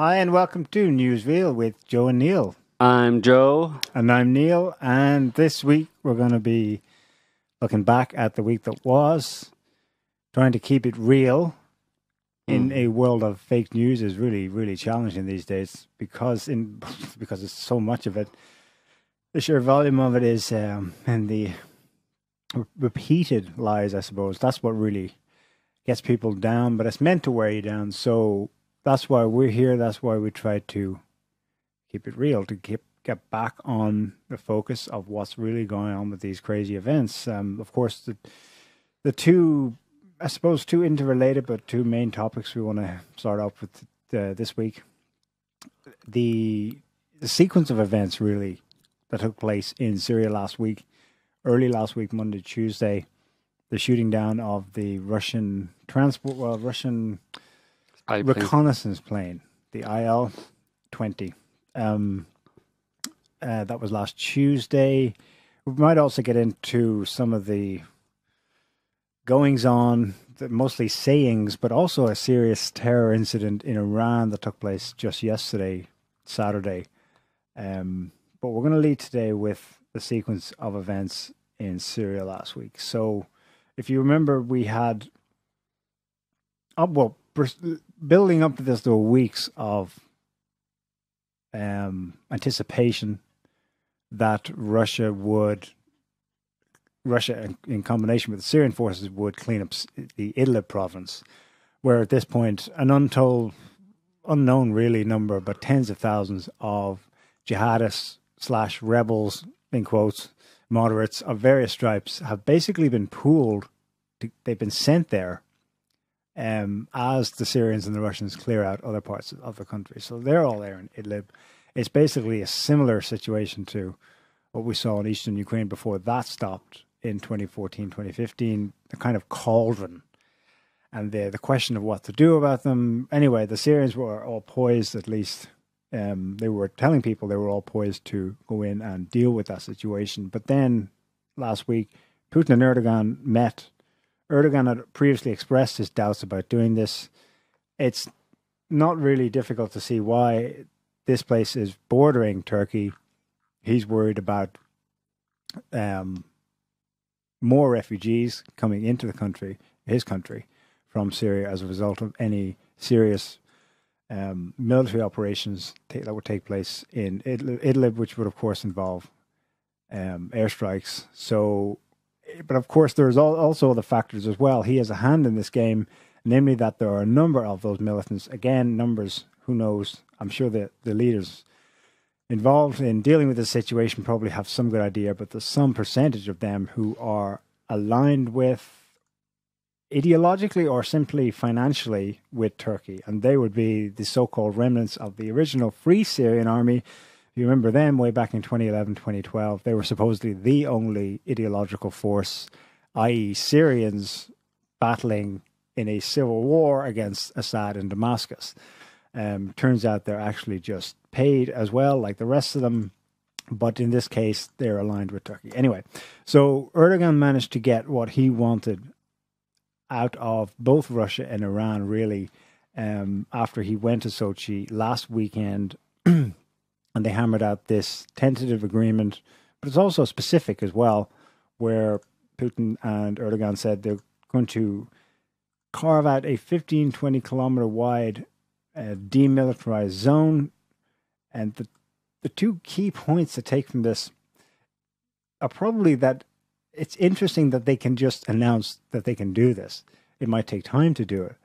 Hi, and welcome to NewsReal with Joe and Neil. I'm Joe. And I'm Neil, and this week we're going to be looking back at the week that was, trying to keep it real in a world of fake news is really, really challenging these days because it's so much of it. The sheer volume of it is, and the repeated lies, I suppose, that's what really gets people down, but it's meant to wear you down. So that's why we're here. That's why we try to keep it real, to get back on the focus of what's really going on with these crazy events. Of course, the two, I suppose, two interrelated, but two main topics we want to start off with this week. The sequence of events, really, that took place in Syria early last week, Monday, Tuesday, the shooting down of the Russian reconnaissance plane, the IL-20. That was last Tuesday. We might also get into some of the goings-on, mostly sayings, but also a serious terror incident in Iran that took place just yesterday, Saturday. But we're going to lead today with the sequence of events in Syria last week. So if you remember, we had, building up to this, there were weeks of anticipation that Russia, in combination with the Syrian forces, would clean up the Idlib province, where at this point an unknown really number, but tens of thousands of jihadists / rebels, in quotes, moderates of various stripes have basically been pooled. They've been sent there as the Syrians and the Russians clear out other parts of the country. So they're all there in Idlib. It's basically a similar situation to what we saw in eastern Ukraine before that stopped in 2014, 2015, the kind of cauldron. And the question of what to do about them. Anyway, the Syrians were all poised, at least. They were telling people they were all poised to go in and deal with that situation. But then last week, Putin and Erdogan met. Erdogan had previously expressed his doubts about doing this. It's not really difficult to see why. This place is bordering Turkey. He's worried about more refugees coming into his country, from Syria as a result of any serious military operations that would take place in Idlib, which would, of course, involve airstrikes. So, but of course, there's also other factors as well. He has a hand in this game, namely that there are a number of those militants. Again, numbers, who knows? I'm sure that the leaders involved in dealing with this situation probably have some good idea, but there's some percentage of them who are aligned with, ideologically or simply financially, with Turkey. And they would be the so-called remnants of the original Free Syrian Army. If you remember them, way back in 2011, 2012, they were supposedly the only ideological force, i.e. Syrians battling in a civil war against Assad in Damascus. Turns out they're actually just paid as well, like the rest of them. But in this case, they're aligned with Turkey. Anyway, so Erdogan managed to get what he wanted out of both Russia and Iran, really, after he went to Sochi last weekend, and they hammered out this tentative agreement, but it's also specific as well, where Putin and Erdogan said they're going to carve out a 15-20 kilometer wide demilitarized zone. And the two key points to take from this are probably that it's interesting that they can just announce that they can do this. It might take time to do it.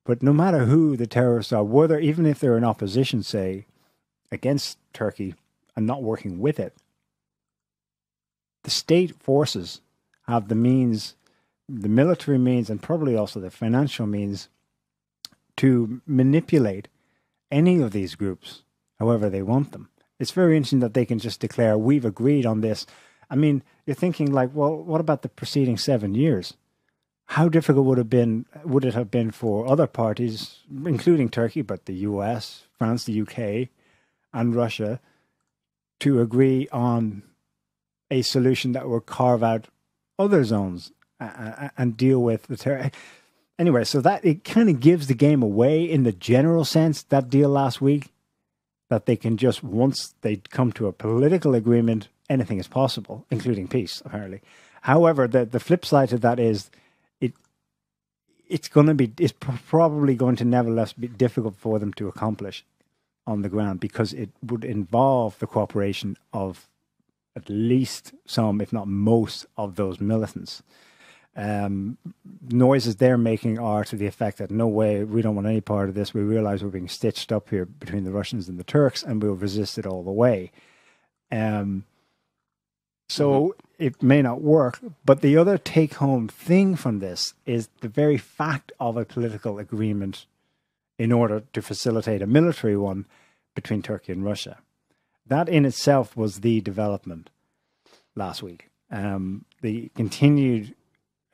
But no matter who the terrorists are, even if they're in opposition, say, against Turkey and not working with it, the state forces have the means, the military means, and probably also the financial means to manipulate any of these groups however they want them. It's very interesting that they can just declare, we've agreed on this. I mean, you're thinking like, well, what about the preceding 7 years? How difficult would it have been for other parties, including Turkey, but the US, France, the UK, and Russia, to agree on a solution that would carve out other zones and deal with the terror? anyway, so that it kind of gives the game away in the general sense, that deal last week, that they can just, once they come to a political agreement, anything is possible, including peace, apparently. However, the flip side to that is it's probably going to nevertheless be difficult for them to accomplish on the ground, because it would involve the cooperation of at least some, if not most, of those militants. Noises they're making are to the effect that no way, we don't want any part of this. We realize we're being stitched up here between the Russians and the Turks, and we'll resist it all the way. So it may not work. But the other take-home thing from this is the very fact of a political agreement in order to facilitate a military one between Turkey and Russia. That in itself was the development last week. The continued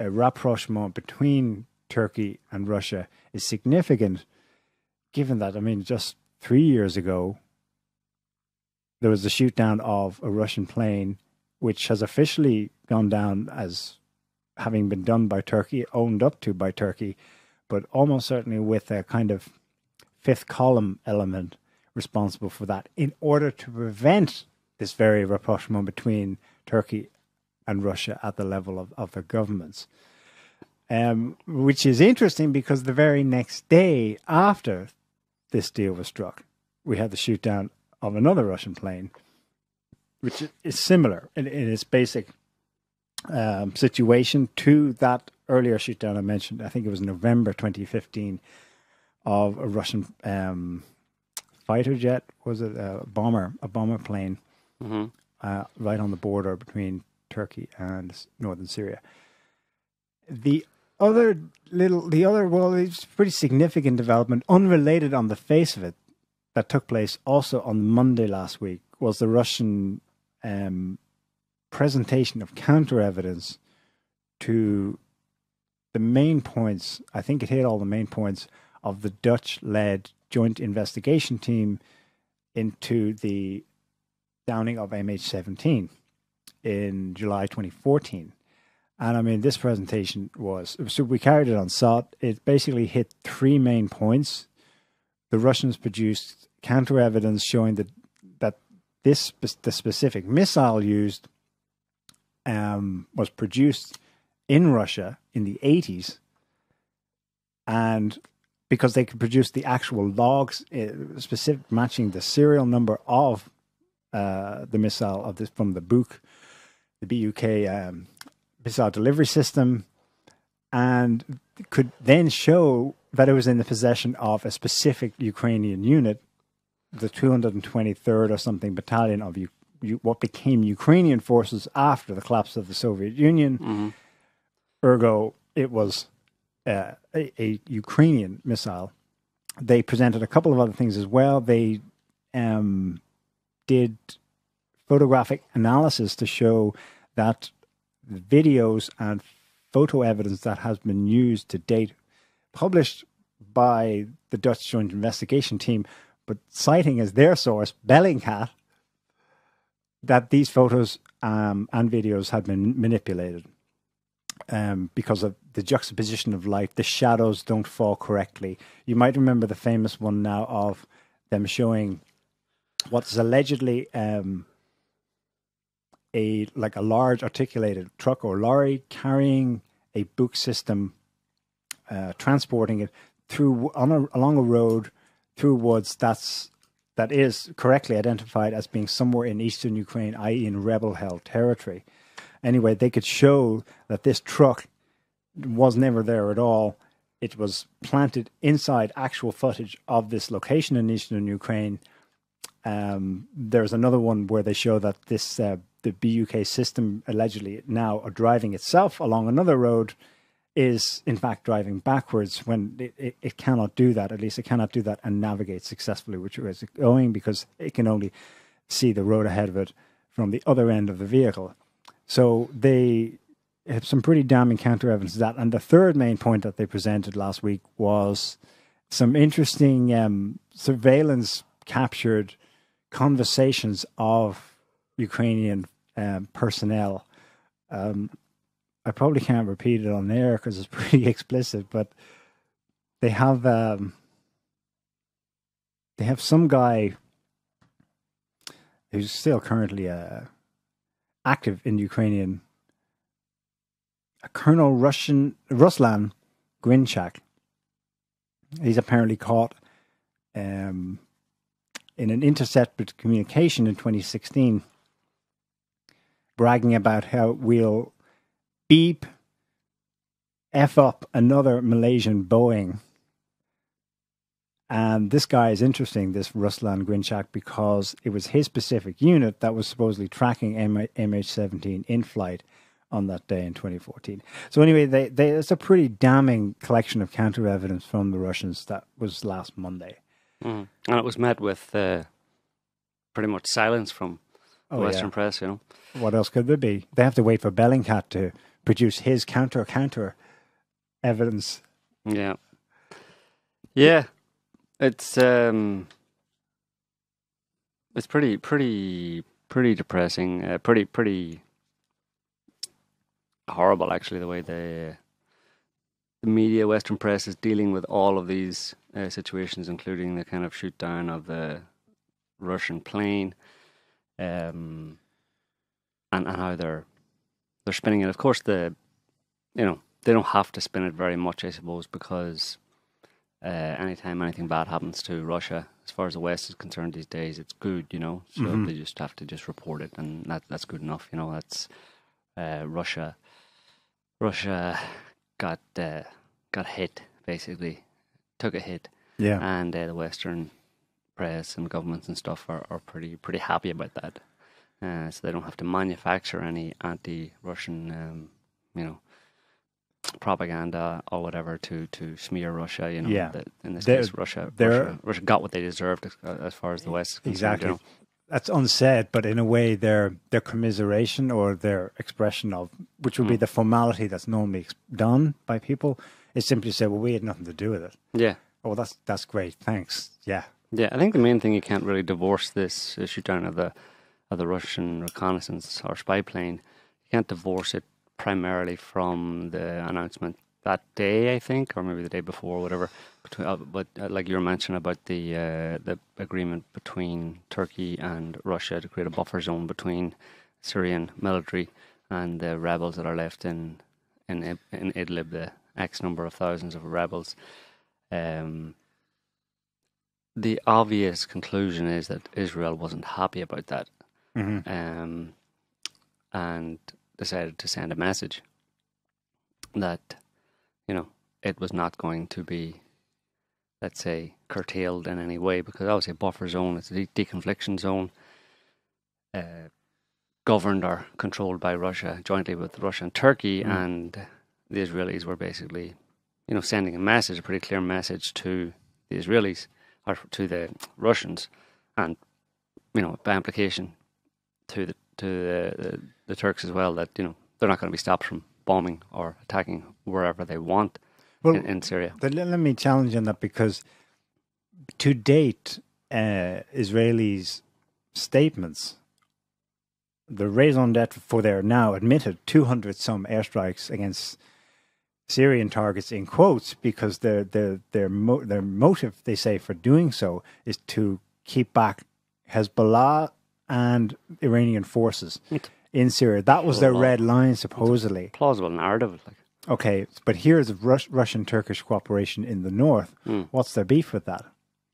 rapprochement between Turkey and Russia is significant, given that, I mean, just 3 years ago, there was a shoot down of a Russian plane, which has officially gone down as having been done by Turkey, owned up to by Turkey, but almost certainly with a kind of fifth column element responsible for that, in order to prevent this very rapprochement between Turkey and Russia at the level of their governments. Which is interesting, because the very next day after this deal was struck, we had the shoot down of another Russian plane, which is similar in its basic situation to that earlier shoot down I mentioned. I think it was November 2015, of a Russian fighter jet, was it a bomber plane, right on the border between Turkey and northern Syria. The other, well, it's a pretty significant development, unrelated on the face of it, that took place also on Monday last week, was the Russian presentation of counter evidence to the main points. I think it hit all the main points of the Dutch-led joint investigation team into the downing of MH17 in July 2014. And I mean, this presentation so we carried it on SOT. It basically hit three main points. The Russians produced counter evidence showing that the specific missile used was produced in Russia in the 80s, and because they could produce the actual logs, specific matching the serial number of the missile from the BUK, the BUK missile delivery system, and could then show that it was in the possession of a specific Ukrainian unit, the 223rd or something battalion of what became Ukrainian forces after the collapse of the Soviet Union. Ergo, it was a Ukrainian missile. They presented a couple of other things as well. They did photographic analysis to show that the videos and photo evidence that has been used to date, published by the Dutch Joint Investigation Team, but citing as their source Bellingcat, that these photos and videos had been manipulated because of the juxtaposition of light. The shadows don't fall correctly. You might remember the famous one now of them showing what's allegedly a large articulated truck or lorry carrying a BUK system, transporting it along a road through woods that is correctly identified as being somewhere in eastern Ukraine, i.e. in rebel-held territory. Anyway, they could show that this truck was never there at all. It was planted inside actual footage of this location in eastern Ukraine. There's another one where they show that this the BUK system, allegedly now driving itself along another road, is in fact driving backwards when it cannot do that. At least it cannot do that and navigate successfully which way it's going, because it can only see the road ahead of it from the other end of the vehicle. So they have some pretty damning counter evidence to that. And the third main point that they presented last week was some interesting surveillance captured conversations of Ukrainian personnel. I probably can't repeat it on air because it's pretty explicit, but they have some guy who's still currently active in Ukrainian, a Colonel Ruslan Grinchak. He's apparently caught in an intercepted communication in 2016, bragging about how we'll beep F up another Malaysian Boeing. And this guy is interesting, this Ruslan Grinchak, because it was his specific unit that was supposedly tracking MH17 in flight on that day in 2014. So anyway, it's a pretty damning collection of counter evidence from the Russians that was last Monday. And it was met with pretty much silence from the Western press, you know. What else could there be? They have to wait for Bellingcat to produce his counter evidence. Yeah. Yeah. It's pretty depressing. Pretty horrible, actually, the way the media, Western press, is dealing with all of these situations, including the kind of shoot down of the Russian plane, and how they're spinning it. Of course, they don't have to spin it very much, I suppose, because anytime anything bad happens to Russia, as far as the West is concerned these days, it's good, you know. So they just have to just report it, and that's good enough, you know. That's Russia got hit, basically, took a hit, and the Western press and governments and stuff are pretty happy about that. So they don't have to manufacture any anti-Russian, propaganda or whatever to smear Russia. You know, in this case, Russia got what they deserved as far as the West is concerned. Exactly. You know? That's unsaid, but in a way, their commiseration or their expression of, which would be the formality that's normally done by people, is simply say, "Well, we had nothing to do with it." Yeah. Oh, that's great. Thanks. Yeah. Yeah, I think the main thing, you can't really divorce this shoot down of the Russian reconnaissance or spy plane. You can't divorce it primarily from the announcement that day, I think, or maybe the day before, whatever. But like you were mentioning about the agreement between Turkey and Russia to create a buffer zone between Syrian military and the rebels that are left in Idlib, the X number of thousands of rebels. The obvious conclusion is that Israel wasn't happy about that, and decided to send a message that, you know, it was not going to be, let's say, curtailed in any way, because obviously a buffer zone, it's a deconfliction zone, governed or controlled by Russia jointly with Russia and Turkey, and the Israelis were basically, you know, sending a message, a pretty clear message to the Israelis or to the Russians, and, you know, by implication to the Turks as well, that, you know, they're not going to be stopped from bombing or attacking wherever they want in Syria. Let me challenge on that, because to date, Israelis' statements, the raison d'etre for their now admitted 200-some airstrikes against Syrian targets, in quotes, because their motive, they say, for doing so is to keep back Hezbollah and Iranian forces in Syria. That was their red line, supposedly. Plausible narrative, like. Okay, but here's Russian-Turkish cooperation in the north. What's their beef with that?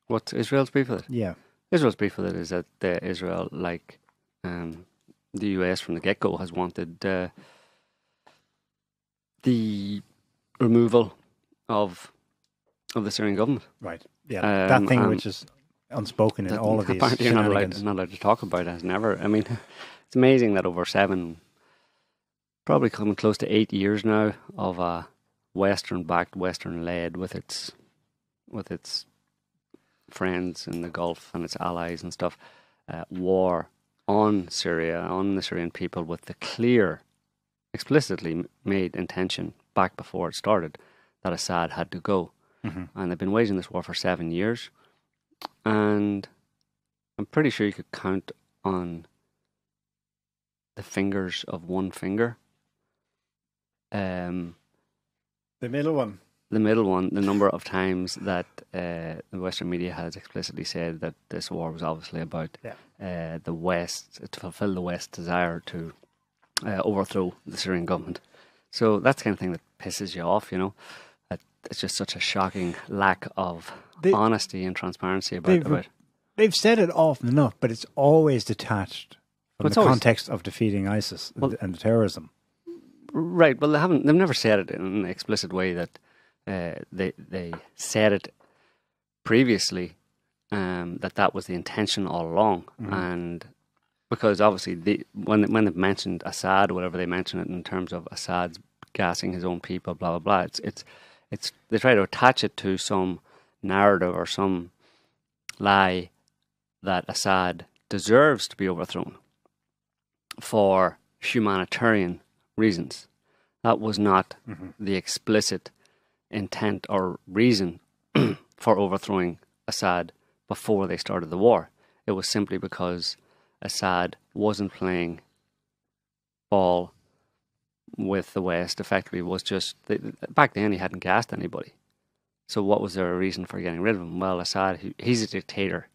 What's Israel's beef with it? Yeah. Israel's beef with it is that Israel, like the US from the get-go, has wanted the removal of the Syrian government. Right. Yeah. That thing which is unspoken in all of these apparently shenanigans. you're not allowed to talk about it. Has never. I mean, it's amazing that over 7, probably coming close to 8 years now, of a Western-backed, Western-led, with its friends in the Gulf and its allies and stuff, war on Syria, on the Syrian people, with the clear, explicitly made intention back before it started that Assad had to go. And they've been waging this war for 7 years, and I'm pretty sure you could count on the fingers of one finger. The middle one. the middle one, the number of times that the Western media has explicitly said that this war was obviously about the West, to fulfill the West's desire to overthrow the Syrian government. So that's the kind of thing that pisses you off, you know. It's just such a shocking lack of honesty and transparency about. They've said it often enough, but it's always detached from the context of defeating ISIS and terrorism. Right. Well, they've never said it in an explicit way that they said it previously, that was the intention all along. And because obviously when they've mentioned Assad or whatever, they mention it in terms of Assad's gassing his own people, blah, blah, blah. It's they try to attach it to some narrative or some lie that Assad deserves to be overthrown for humanitarian reasons. That was not the explicit intent or reason for overthrowing Assad before they started the war. It was simply because Assad wasn't playing ball with the West. Effectively, was just back then he hadn't gassed anybody. So what was their reason for getting rid of him? Well, Assad, he's a dictator.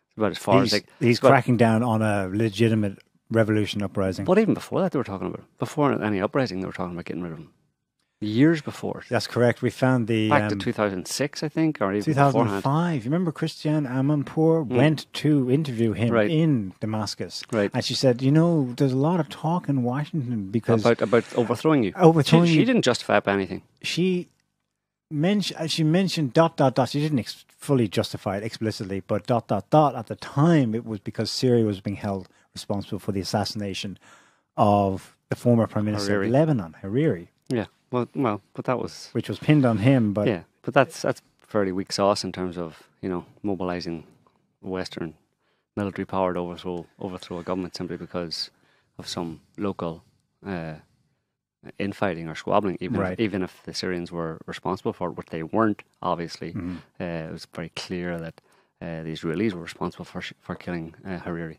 It's about as far as he's cracking down on a legitimate revolution uprising. But even before that, they were talking about before any uprising, they were talking about getting rid of him. Years before. That's correct. We found back to 2006, I think, or even 2005. beforehand. You remember Christiane Amanpour went to interview him in Damascus, and she said, "You know, there's a lot of talk in Washington because about overthrowing you. She didn't justify up anything. She mentioned ... She didn't fully justify it explicitly, but ... At the time, it was because Syria was being held responsible for the assassination of the former Prime Minister of Lebanon, Hariri. Yeah. Well, but that was... Which was pinned on him, but... Yeah, but that's fairly weak sauce in terms of, you know, mobilising Western military power to overthrow a government simply because of some local infighting or squabbling, even if the Syrians were responsible for it, which they weren't, obviously. It was very clear that the Israelis were responsible for killing Hariri.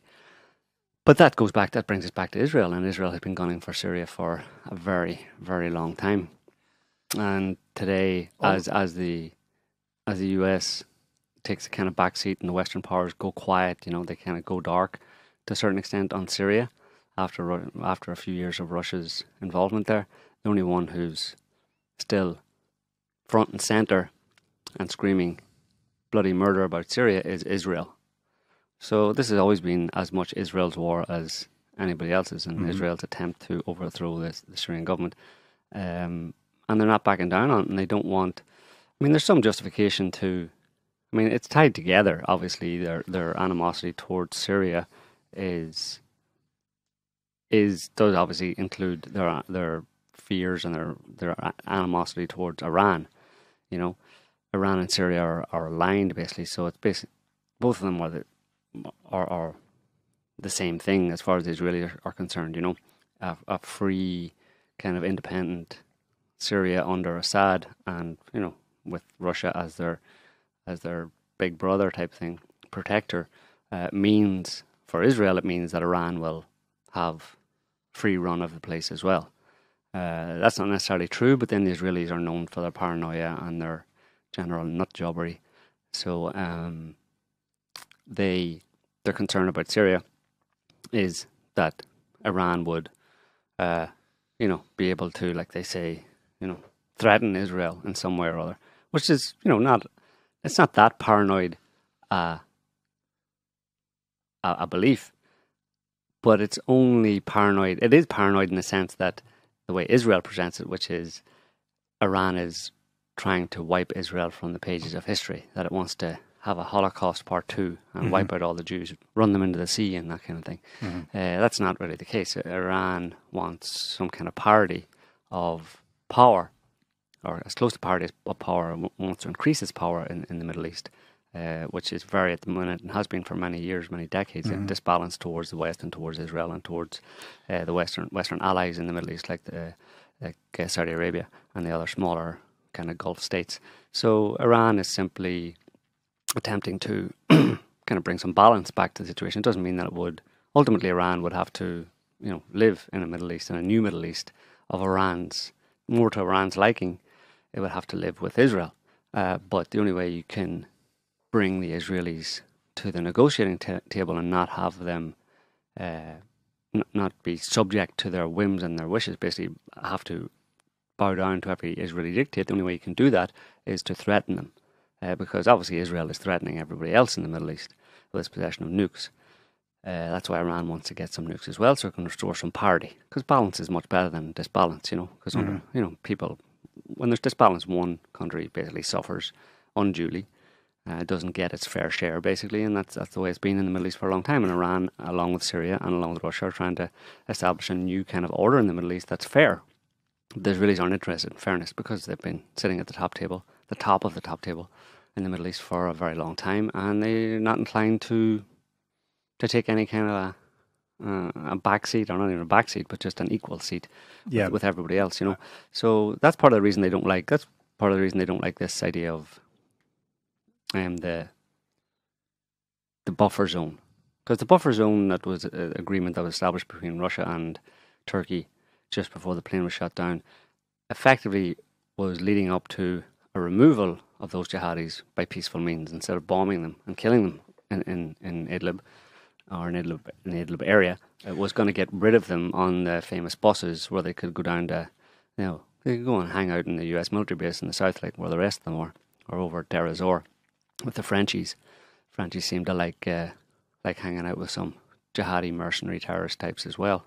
But that brings us back to Israel, and Israel has been gunning for Syria for a very, very long time. And today, as the US takes a kind of backseat and the Western powers go quiet, you know, they kind of go dark to a certain extent on Syria after a few years of Russia's involvement there. The only one who's still front and center and screaming bloody murder about Syria is Israel. So this has always been as much Israel's war as anybody else's, and Israel's attempt to overthrow the Syrian government. And they're not backing down on it, and they don't want... I mean, there's some justification to... I mean, it's tied together, obviously. Their animosity towards Syria does obviously include their fears and their animosity towards Iran. You know, Iran and Syria are aligned, basically. So it's basically... Both of them are the same thing as far as the Israelis are concerned, you know, a free kind of independent Syria under Assad, and you know, with Russia as their big brother type thing, protector, means for Israel, it means that Iran will have free run of the place as well. That's not necessarily true, but then the Israelis are known for their paranoia and their general nut jobbery. So their concern about Syria is that Iran would, you know, be able to, like they say, you know, threaten Israel in some way or other, which is, you know, it's not that paranoid a belief, but it's only paranoid. It is paranoid in the sense that the way Israel presents it, which is Iran is trying to wipe Israel from the pages of history, that it wants to have a Holocaust Part 2 and wipe out all the Jews, run them into the sea and that kind of thing. That's not really the case. Iran wants some kind of parity of power, or as close to parity of power, wants to increase its power in the Middle East, which is very, at the moment, and has been for many years, many decades, disbalanced towards the West and towards Israel and towards the Western allies in the Middle East, like Saudi Arabia and the other smaller kind of Gulf states. So Iran is simply attempting to kind of bring some balance back to the situation. It doesn't mean that it would... Ultimately, Iran would have to, you know, live in a Middle East, in a new Middle East of more to Iran's liking, it would have to live with Israel. But the only way you can bring the Israelis to the negotiating table and not have them not be subject to their whims and their wishes, basically have to bow down to every Israeli dictate, the only way you can do that is to threaten them. Because obviously Israel is threatening everybody else in the Middle East with its possession of nukes. That's why Iran wants to get some nukes as well, so it can restore some parity. Because balance is much better than disbalance, Because people, when there's disbalance, one country basically suffers unduly, doesn't get its fair share, basically, and that's the way it's been in the Middle East for a long time. And Iran, along with Syria and along with Russia, are trying to establish a new kind of order in the Middle East that's fair. The Israelis aren't interested in fairness because they've been sitting at the top of the top table in the Middle East for a very long time, and they're not inclined to take any kind of a back seat, or not even a back seat, but just an equal seat with everybody else, So that's part of the reason they don't like. That's part of the reason they don't like this idea of the buffer zone, because the buffer zone, that was an agreement that was established between Russia and Turkey just before the plane was shot down, effectively was leading up to a removal of those jihadis by peaceful means instead of bombing them and killing them in Idlib, or in the Idlib area. It was going to get rid of them on the famous buses where they could go down to, they could go and hang out in the US military base in the south, like where the rest of them were, or over Deir ez-Zor with the Frenchies. Frenchies seem to like hanging out with some jihadi mercenary terrorist types as well.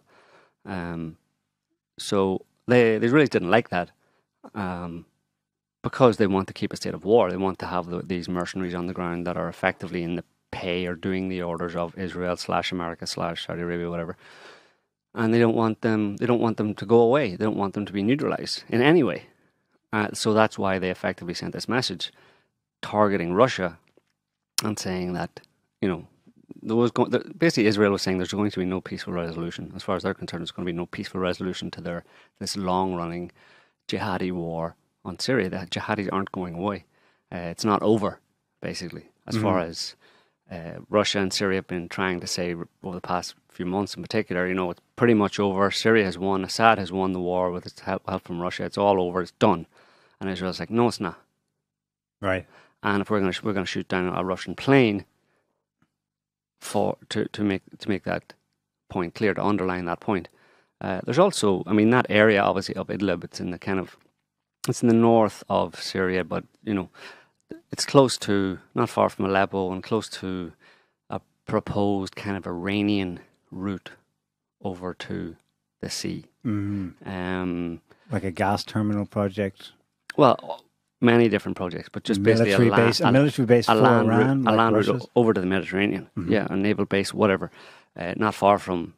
So they really didn't like that, because they want to keep a state of war. They want to have these mercenaries on the ground that are effectively in the pay or doing the orders of Israel / America / Saudi Arabia, whatever. And they don't want them to go away. They don't want them to be neutralized in any way. So that's why they effectively sent this message targeting Russia and saying that, basically Israel was saying there's going to be no peaceful resolution. As far as they're concerned, there's going to be no peaceful resolution to this long-running jihadi war on Syria. The jihadis aren't going away. It's not over, basically, as far as Russia and Syria have been trying to say over the past few months in particular. It's pretty much over. Syria has won. Assad has won the war with its help from Russia. It's all over. It's done. And Israel's like, no, it's not. Right. And if we're going to shoot down a Russian plane to make that point clear, to underline that point. There's also, that area obviously of Idlib, it's in the north of Syria, but it's close to, not far from Aleppo, and close to a proposed kind of Iranian route over to the sea. Mm-hmm. Like a gas terminal project. Well, many different projects, but just basically a military base for Iran, a land route over to the Mediterranean. Mm-hmm. Yeah, a naval base, whatever. Not far from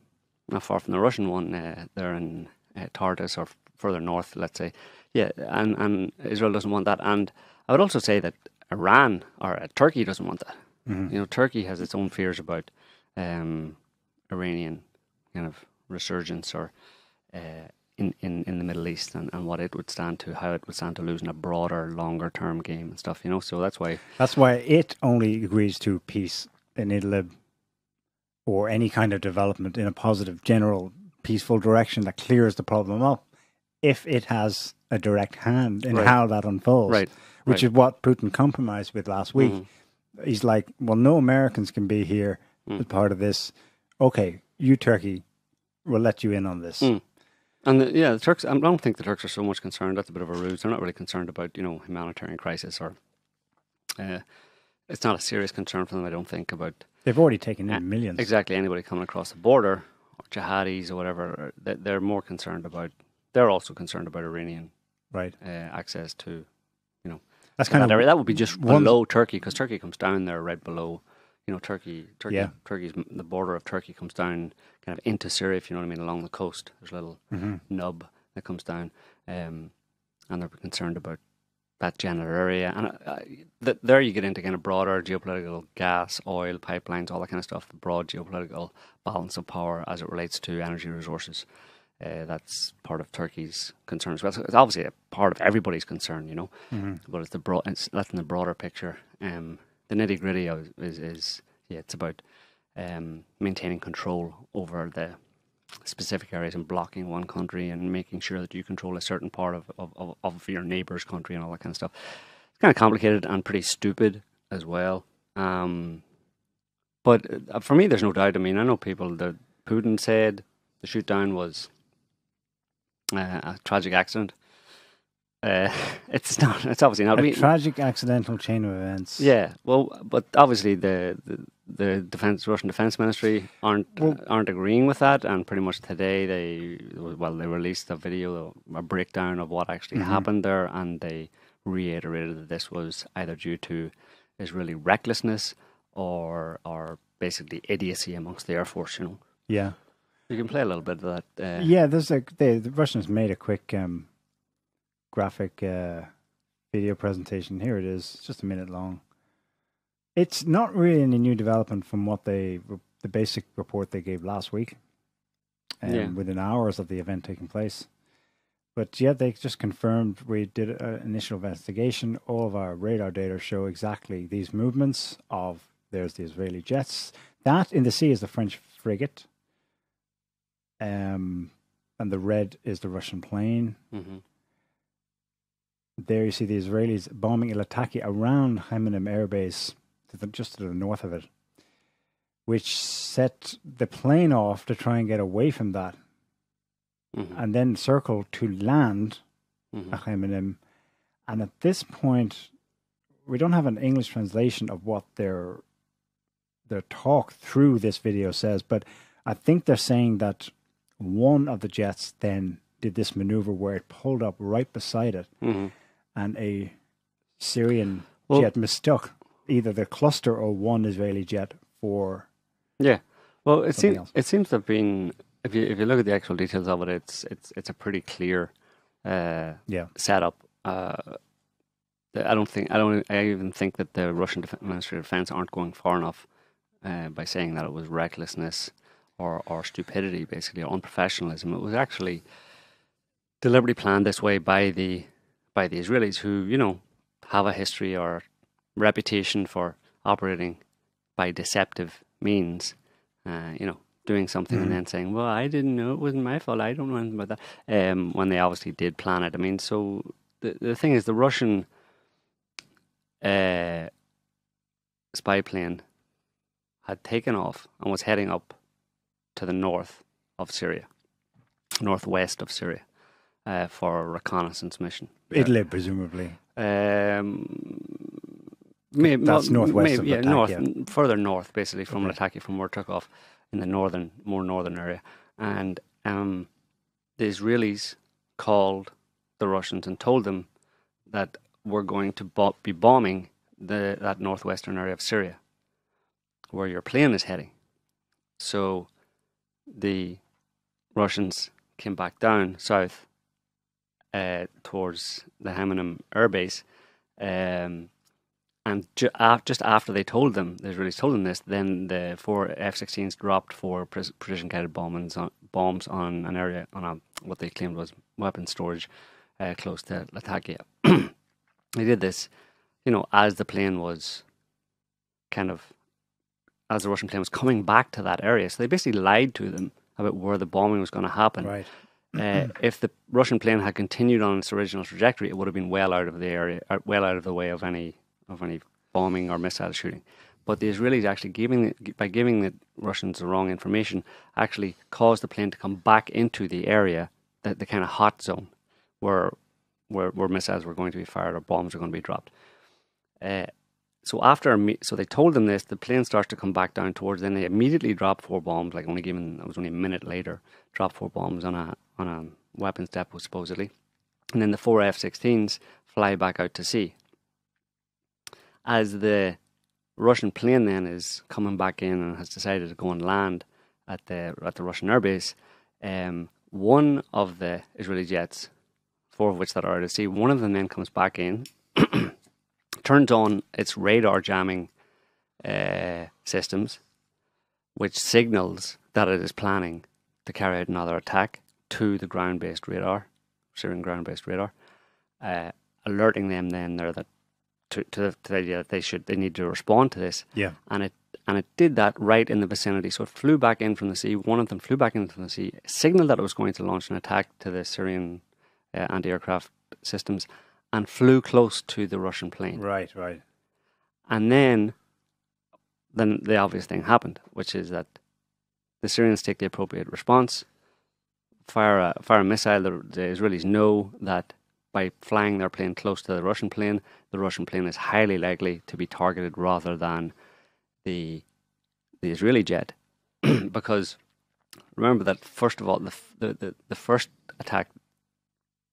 the Russian one. They're in Tartus, or further north, let's say. Yeah, and Israel doesn't want that. And I would also say that Iran or Turkey doesn't want that. Mm-hmm. Turkey has its own fears about Iranian kind of resurgence, or in the Middle East, and what it would stand to, how it would stand to lose in a broader, longer term game and stuff. So that's why it only agrees to peace in Idlib, or any kind of development in a positive, general, peaceful direction that clears the problem up, if it has a direct hand in how that unfolds, which is what Putin compromised with last week. Mm-hmm. He's like, well, no Americans can be here as part of this. Okay, you, Turkey, we'll let you in on this. And the Turks, I don't think the Turks are so much concerned. That's a bit of a ruse. They're not really concerned about, humanitarian crisis, or it's not a serious concern for them, I don't think, about... They've already taken in millions. Exactly. Anybody coming across the border, or jihadis or whatever, they're more concerned about... They're also concerned about Iranian access to, that's kind of area. That would be just below Turkey, because Turkey comes down there right below, Turkey's, the border of Turkey comes down kind of into Syria, if you know what I mean, along the coast. There's a little nub that comes down, and they're concerned about that general area. And there you get into kind of broader geopolitical, gas, oil, pipelines, all that kind of stuff, the broad geopolitical balance of power as it relates to energy resources. That's part of Turkey's concern as well. So it's obviously a part of everybody's concern, but it's that's in the broader picture. The nitty gritty is it's about maintaining control over specific areas and blocking one country and making sure that you control a certain part of your neighbour's country and all that kind of stuff. It's kind of complicated and pretty stupid as well. But for me, there's no doubt. I mean, I know people that Putin said the shoot down was a tragic accident. It's not. It's obviously not. A tragic accidental chain of events. Yeah. Well, but obviously the Russian Defense Ministry aren't agreeing with that, and pretty much today they released a video, a breakdown of what actually happened there, and they reiterated that this was either due to Israeli recklessness or basically idiocy amongst the Air Force. You know. Yeah. You can play a little bit of that. Yeah. There's the Russians made a quick graphic video presentation. Here it is. It's just a minute long. It's not really any new development from what the basic report they gave last week, within hours of the event taking place. But yeah, they just confirmed we did an initial investigation. All of our radar data show exactly these movements of, there's the Israeli jets. That in the sea is the French frigate. And the red is the Russian plane. Mm-hmm. There you see the Israelis bombing Latakia around Haimanim Air Base, just to the north of it, which set the plane off to try and get away from that, and then circle to land at Haimanim. And at this point, we don't have an English translation of what their talk through this video says, but I think they're saying that one of the jets then did this maneuver where it pulled up right beside it. And a Syrian jet mistook either the cluster or one Israeli jet for. Yeah, well, it seems to have been. If you look at the actual details of it, it's a pretty clear setup. I even think that the Russian Ministry of Defense aren't going far enough by saying that it was recklessness or stupidity, basically, or unprofessionalism. It was actually deliberately planned this way by the Israelis, who, you know, have a history or reputation for operating by deceptive means, you know, doing something and then saying, well, I didn't know, it wasn't my fault, I don't know anything about that, when they obviously did plan it. I mean, so the thing is, the Russian spy plane had taken off and was heading up to the north of Syria, northwest of Syria, for a reconnaissance mission. Idlib, presumably. That's northwest of Latakia. Further north, basically, from Latakia, from where it took off in the more northern area. And the Israelis called the Russians and told them that we're going to be bombing that northwestern area of Syria, where your plane is heading. So the Russians came back down south towards the Haimanim Air Base, and just after they told them, the Israelis told them this, then the 4 F-16s dropped 4 precision-guided bombs on an area, on what they claimed was weapons storage close to Latakia. They did this, you know, as the plane was as the Russian plane was coming back to that area. So they basically lied to them about where the bombing was going to happen. Right. If the Russian plane had continued on its original trajectory, it would have been well out of the area, well out of the way of any bombing or missile shooting. But the Israelis actually by giving the Russians the wrong information, actually caused the plane to come back into the area, the kind of hot zone where missiles were going to be fired or bombs were going to be dropped. So they told them this, the plane starts to come back down towards them. They immediately dropped 4 bombs, it was only a minute later, dropped 4 bombs on a weapons depot, supposedly. And then the 4 F-16s fly back out to sea. As the Russian plane then is coming back in and has decided to go and land at the Russian airbase, one of the Israeli jets, 4 of which that are out at sea, one of them then comes back in, turns on its radar jamming systems, which signals that it is planning to carry out another attack to the ground-based radar, Syrian ground-based radar, alerting them then there that to the idea that they need to respond to this. Yeah. And And it did that right in the vicinity. So it flew back in from the sea. One of them flew back into the sea, signaled that it was going to launch an attack to the Syrian anti-aircraft systems, and flew close to the Russian plane. Right. And then the obvious thing happened, which is that the Syrians take the appropriate response, fire a missile. The Israelis know that by flying their plane close to the Russian plane is highly likely to be targeted rather than the Israeli jet. Because remember that, first of all, the first attack,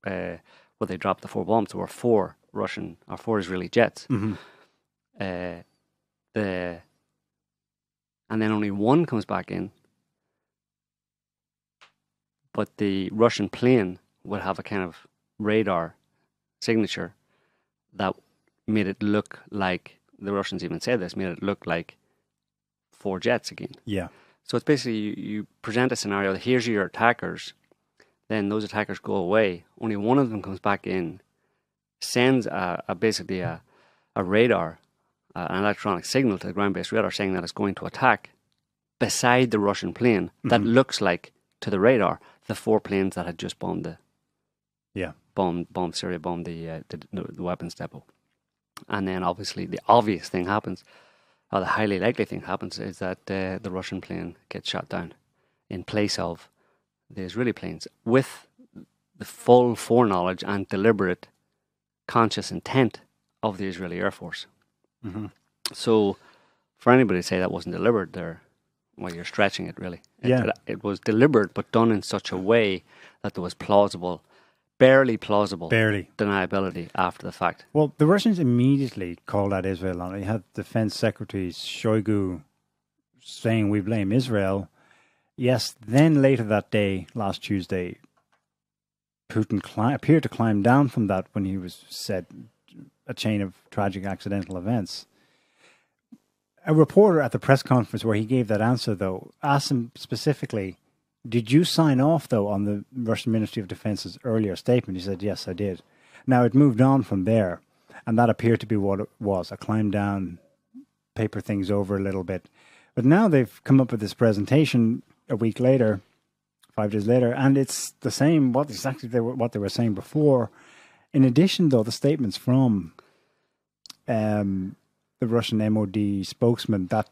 where they dropped the 4 bombs, there were 4 Israeli jets. Mm-hmm. And then only 1 comes back in, but the Russian plane would have a kind of radar signature that made it look like, the Russians even said this, made it look like 4 jets again. Yeah. So it's basically, you present a scenario, here's your attackers, then those attackers go away, only 1 of them comes back in, sends basically a radar, an electronic signal to the ground-based radar saying that it's going to attack beside the Russian plane that looks like, to the radar, the 4 planes that had just bombed Syria, bombed the weapons depot. And then obviously the obvious thing happens, or the highly likely thing happens, is that the Russian plane gets shot down in place of the Israeli planes, with the full foreknowledge and deliberate conscious intent of the Israeli Air Force. Mm-hmm. So for anybody to say that wasn't deliberate, well, you're stretching it, really. It was deliberate, but done in such a way that there was barely plausible deniability after the fact. Well, the Russians immediately called out Israel on it. You had Defense Secretary Shoigu saying, "We blame Israel." Yes, then later that day, last Tuesday, Putin appeared to climb down from that when he was said a chain of tragic accidental events. A reporter at the press conference where he gave that answer, though, asked him specifically, "Did you sign off, though, on the Russian Ministry of Defense's earlier statement?" He said, "Yes, I did." Now, it moved on from there, and that appeared to be what it was, a climb down, paper things over a little bit. But now they've come up with this presentation a week later, 5 days later, and it's the same, what they were saying before. In addition, though, the statements from the Russian MOD spokesman, that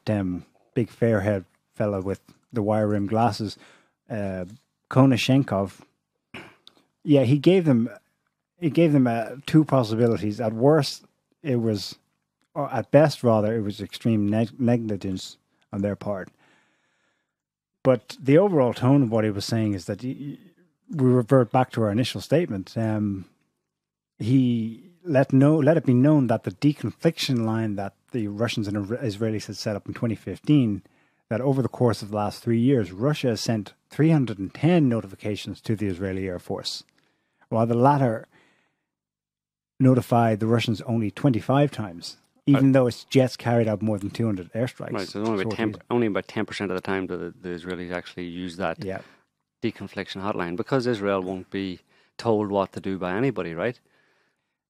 big fair-haired fellow with the wire-rimmed glasses, Konashenkov, he gave them 2 possibilities. At worst, it was, or at best, rather, it was extreme negligence on their part. But the overall tone of what he was saying is that we revert back to our initial statement. He let it be known that the deconfliction line that the Russians and Israelis had set up in 2015, that over the course of the last 3 years, Russia has sent 310 notifications to the Israeli Air Force, while the latter notified the Russians only 25 times, even though its jets carried out more than 200 airstrikes. Right, so only about 10% of the time do the Israelis actually use that deconfliction hotline, because Israel won't be told what to do by anybody, right?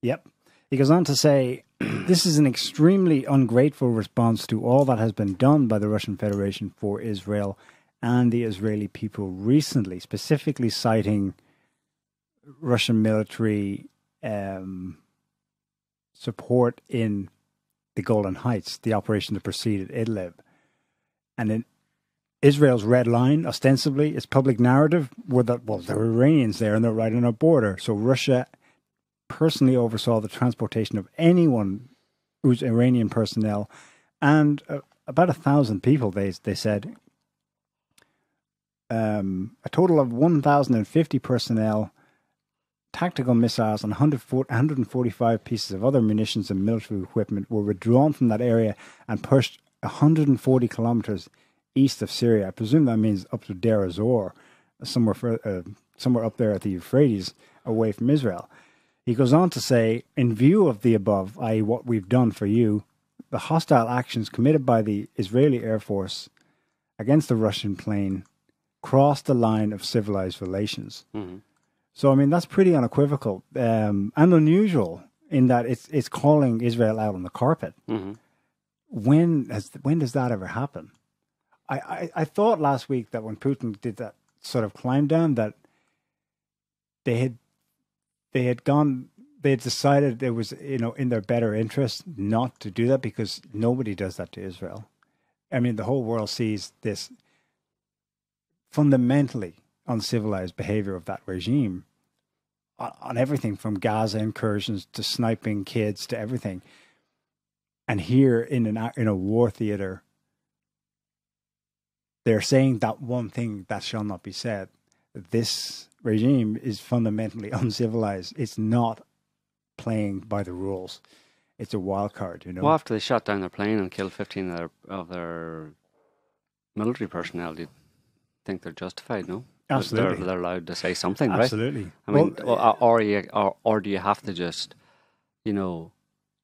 Yep. He goes on to say, "This is an extremely ungrateful response to all that has been done by the Russian Federation for Israel and the Israeli people recently," specifically citing Russian military support in the Golan Heights, the operation that preceded Idlib. And in Israel's red line, ostensibly, its public narrative were that, well, there were Iranians there and they're right on our border. So Russia personally oversaw the transportation of anyone who's Iranian personnel, and about 1,000 people, they said. A total of 1,050 personnel, tactical missiles, and 145 pieces of other munitions and military equipment were withdrawn from that area and pushed 140 kilometers east of Syria. I presume that means up to Deir ez-Zor, somewhere up there at the Euphrates, away from Israel. He goes on to say, "In view of the above, i.e. what we've done for you, the hostile actions committed by the Israeli Air Force against the Russian plane crossed the line of civilized relations." Mm-hmm. So, I mean, that's pretty unequivocal and unusual in that it's calling Israel out on the carpet, when does that ever happen? I thought last week that when Putin did that sort of climb down, that they had decided it was, in their better interest not to do that, because nobody does that to Israel. I mean, the whole world sees this fundamentally uncivilized behavior of that regime on everything from Gaza incursions to sniping kids to everything. And here in a war theater, they're saying that one thing that shall not be said. This regime is fundamentally uncivilized. It's not playing by the rules. It's a wild card, Well, after they shot down their plane and killed 15 of their military personnel, do you think they're justified? No, absolutely. They're allowed to say something, right? Absolutely. I mean, or do you have to just, do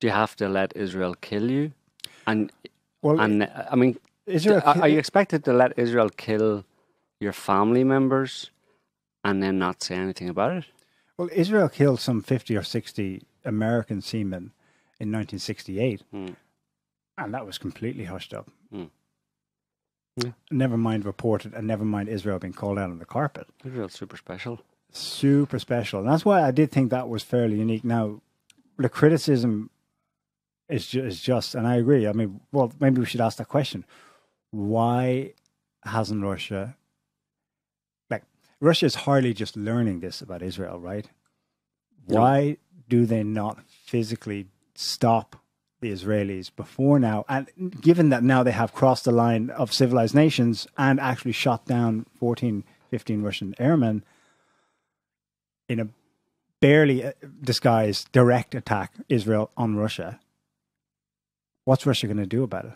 you have to let Israel kill you? And I mean, are you expected to let Israel kill your family members and then not say anything about it? Well, Israel killed some 50 or 60 American seamen in 1968, and that was completely hushed up. Yeah. Never mind reported, and never mind Israel being called out on the carpet. Israel's super special. Super special. And that's why I did think that was fairly unique. Now, the criticism is just, and I agree. I mean, well, maybe we should ask that question. Why hasn't Russia... Russia is hardly just learning this about Israel, right? No. Why do they not physically stop the Israelis before now? And given that now they have crossed the line of civilized nations and actually shot down 14, 15 Russian airmen in a barely disguised direct attack, Israel on Russia, what's Russia going to do about it?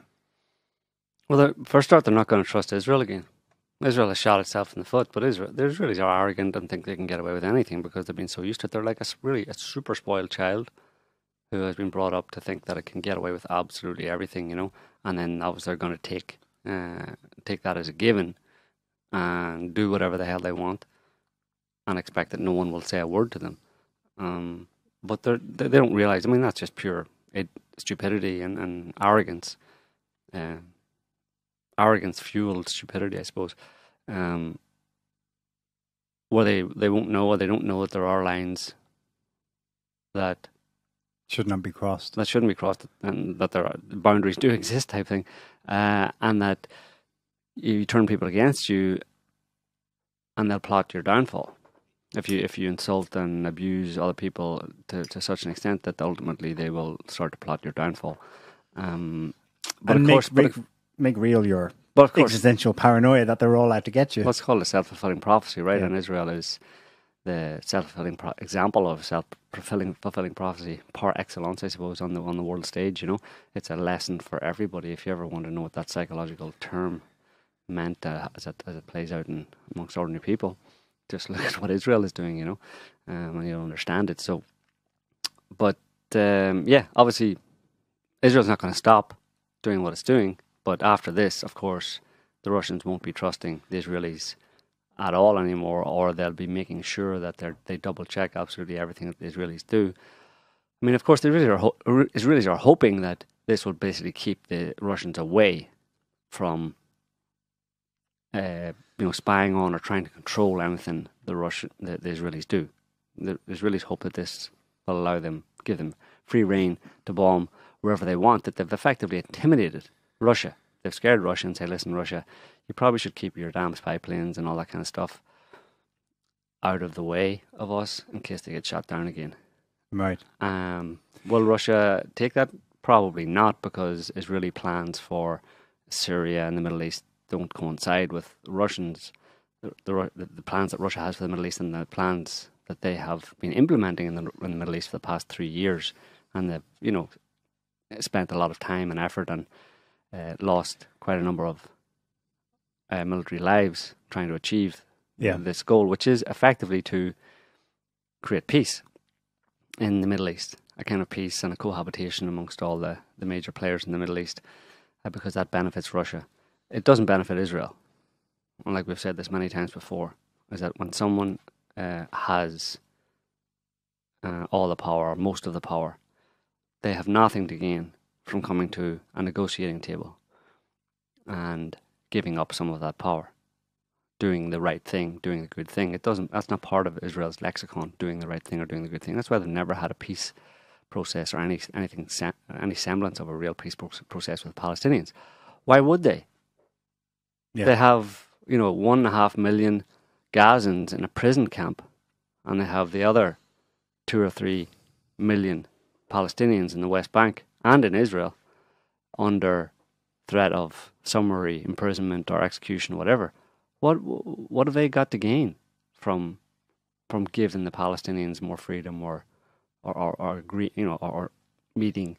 Well, first start, they're not going to trust Israel again. Israel has shot itself in the foot, but the Israelis are arrogant and think they can get away with anything because they've been so used to it. They're like a super spoiled child who has been brought up to think that it can get away with absolutely everything, and then obviously they're going to take that as a given and do whatever the hell they want and expect that no one will say a word to them. But they don't realize, I mean, that's just pure stupidity and arrogance. Arrogance-fueled stupidity, I suppose. Where they won't know, or they don't know that there are lines that should not be crossed. That shouldn't be crossed, and that there are boundaries do exist, type thing, and that you turn people against you, and they'll plot your downfall. If you insult and abuse other people to such an extent that ultimately they will start to plot your downfall. But and of course, make real your existential paranoia that they're all out to get you. What's called a self-fulfilling prophecy, right? Yeah. And Israel is the self-fulfilling example of self-fulfilling prophecy par excellence, I suppose, on the world stage. It's a lesson for everybody. If you ever want to know what that psychological term meant as it plays out amongst ordinary people, just look at what Israel is doing, and you'll understand it. So, but obviously, Israel's not going to stop doing what it's doing. But after this, of course, the Russians won't be trusting the Israelis at all anymore, or they'll be making sure that they double check absolutely everything that the Israelis do. I mean, of course, the Israelis are hoping that this will basically keep the Russians away from, spying on or trying to control anything the Israelis do. The Israelis hope that this will give them free rein to bomb wherever they want. That they've effectively intimidated Russia. They've scared Russia and say, listen, Russia, you probably should keep your damn spy planes and all that kind of stuff out of the way of us in case they get shot down again. Right. Will Russia take that? Probably not, because Israeli plans for Syria and the Middle East don't coincide with Russians, the plans that Russia has for the Middle East and the plans that they have been implementing in the Middle East for the past 3 years. And they've, spent a lot of time and effort and lost quite a number of military lives trying to achieve this goal, which is effectively to create peace in the Middle East, a kind of peace and a cohabitation amongst all the major players in the Middle East, because that benefits Russia. It doesn't benefit Israel. And like we've said this many times before, is that when someone has all the power, or most of the power, they have nothing to gain from coming to a negotiating table and giving up some of that power, doing the right thing, doing the good thing. That's not part of Israel's lexicon, doing the right thing or doing the good thing. That's why they've never had a peace process or any semblance of a real peace process with Palestinians. Why would they? Yeah. They have, 1.5 million Gazans in a prison camp, and they have the other 2 or 3 million Palestinians in the West Bank and in Israel under threat of summary imprisonment or execution, whatever. What have they got to gain from giving the Palestinians more freedom or agree, or meeting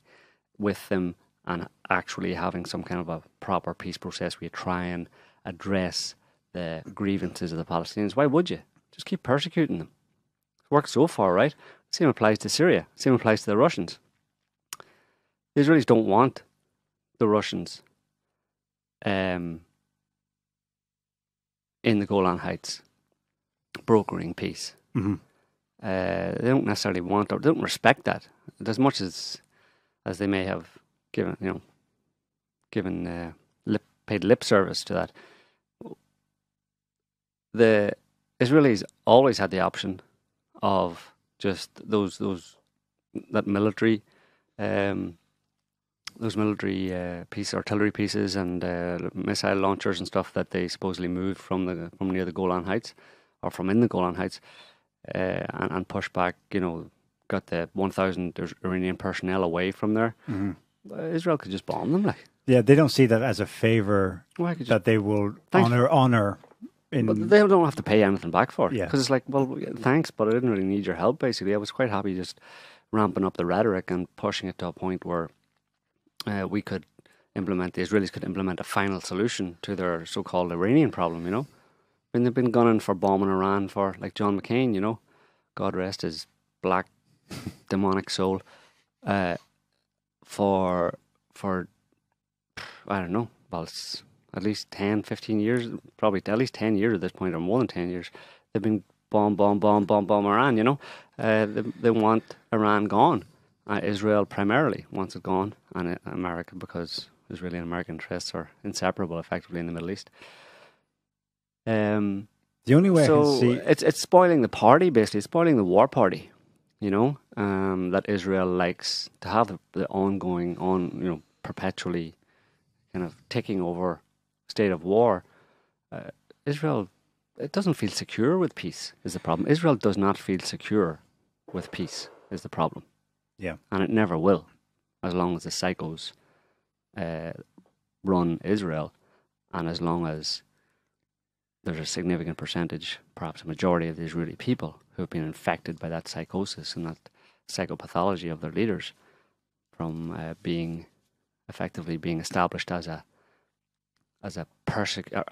with them and actually having some kind of a proper peace process where you try and address the grievances of the Palestinians? Why would you? Just keep persecuting them. It's worked so far, right? Same applies to Syria. Same applies to the Russians. The Israelis don't want the Russians in the Golan Heights brokering peace. Mm-hmm. They don't necessarily want or they don't respect that as much as they may have paid lip service to that. The Israelis always had the option of just those military pieces, artillery pieces, and missile launchers and stuff that they supposedly moved from near the Golan Heights or from in the Golan Heights, and push back. Got the 1,000 Iranian personnel away from there. Mm-hmm. Israel could just bomb them, like. Yeah, they don't see that as a favor that they will honor. But they don't have to pay anything back for it. Yeah. Because it's like, well, thanks, but I didn't really need your help, basically. I was quite happy just ramping up the rhetoric and pushing it to a point where the Israelis could implement a final solution to their so-called Iranian problem, I mean, they've been gunning for bombing Iran for, like John McCain, God rest his black demonic soul, for I don't know, well, it's at least 10, 15 years, probably at least 10 years at this point, or more than 10 years, they've been bomb Iran, They want Iran gone. Israel primarily wants it gone, and America, because Israeli and American interests are inseparable, effectively, in the Middle East. The only way I can see... It's spoiling the party, basically. It's spoiling the war party, that Israel likes to have the ongoing, perpetually kind of ticking over state of war. Israel, it doesn't feel secure with peace, is the problem. Israel does not feel secure with peace, is the problem. Yeah. And it never will, as long as the psychos run Israel, and as long as there's a significant percentage, perhaps a majority of the Israeli people who have been infected by that psychosis and that psychopathology of their leaders from effectively being established as a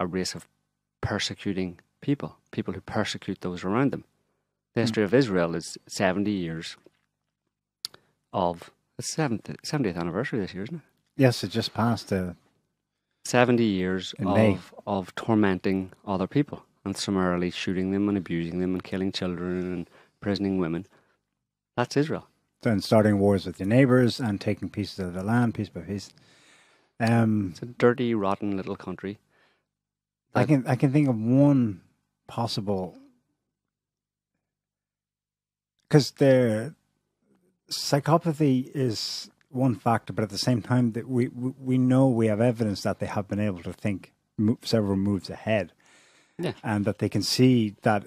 race of persecuting people who persecute those around them. The history of Israel is 70 years of the 70th anniversary this year, isn't it? Yes, it just passed. 70 years of tormenting other people and summarily shooting them and abusing them and killing children and imprisoning women. That's Israel. Then starting wars with your neighbours and taking pieces of the land, piece by piece. It's a dirty, rotten little country. I can think of one possible, because their psychopathy is one factor, but at the same time, that we know we have evidence that they have been able to think several moves ahead, and that they can see that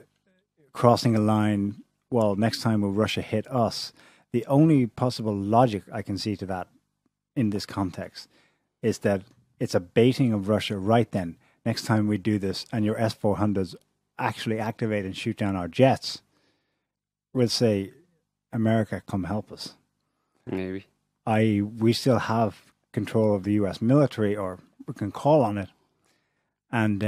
crossing a line. Well, next time will Russia hit us? The only possible logic I can see to that in this context is that it's a baiting of Russia right then. Next time we do this and your S-400s actually activate and shoot down our jets, we'll say, America, come help us. Maybe. We still have control of the US military, or we can call on it. And,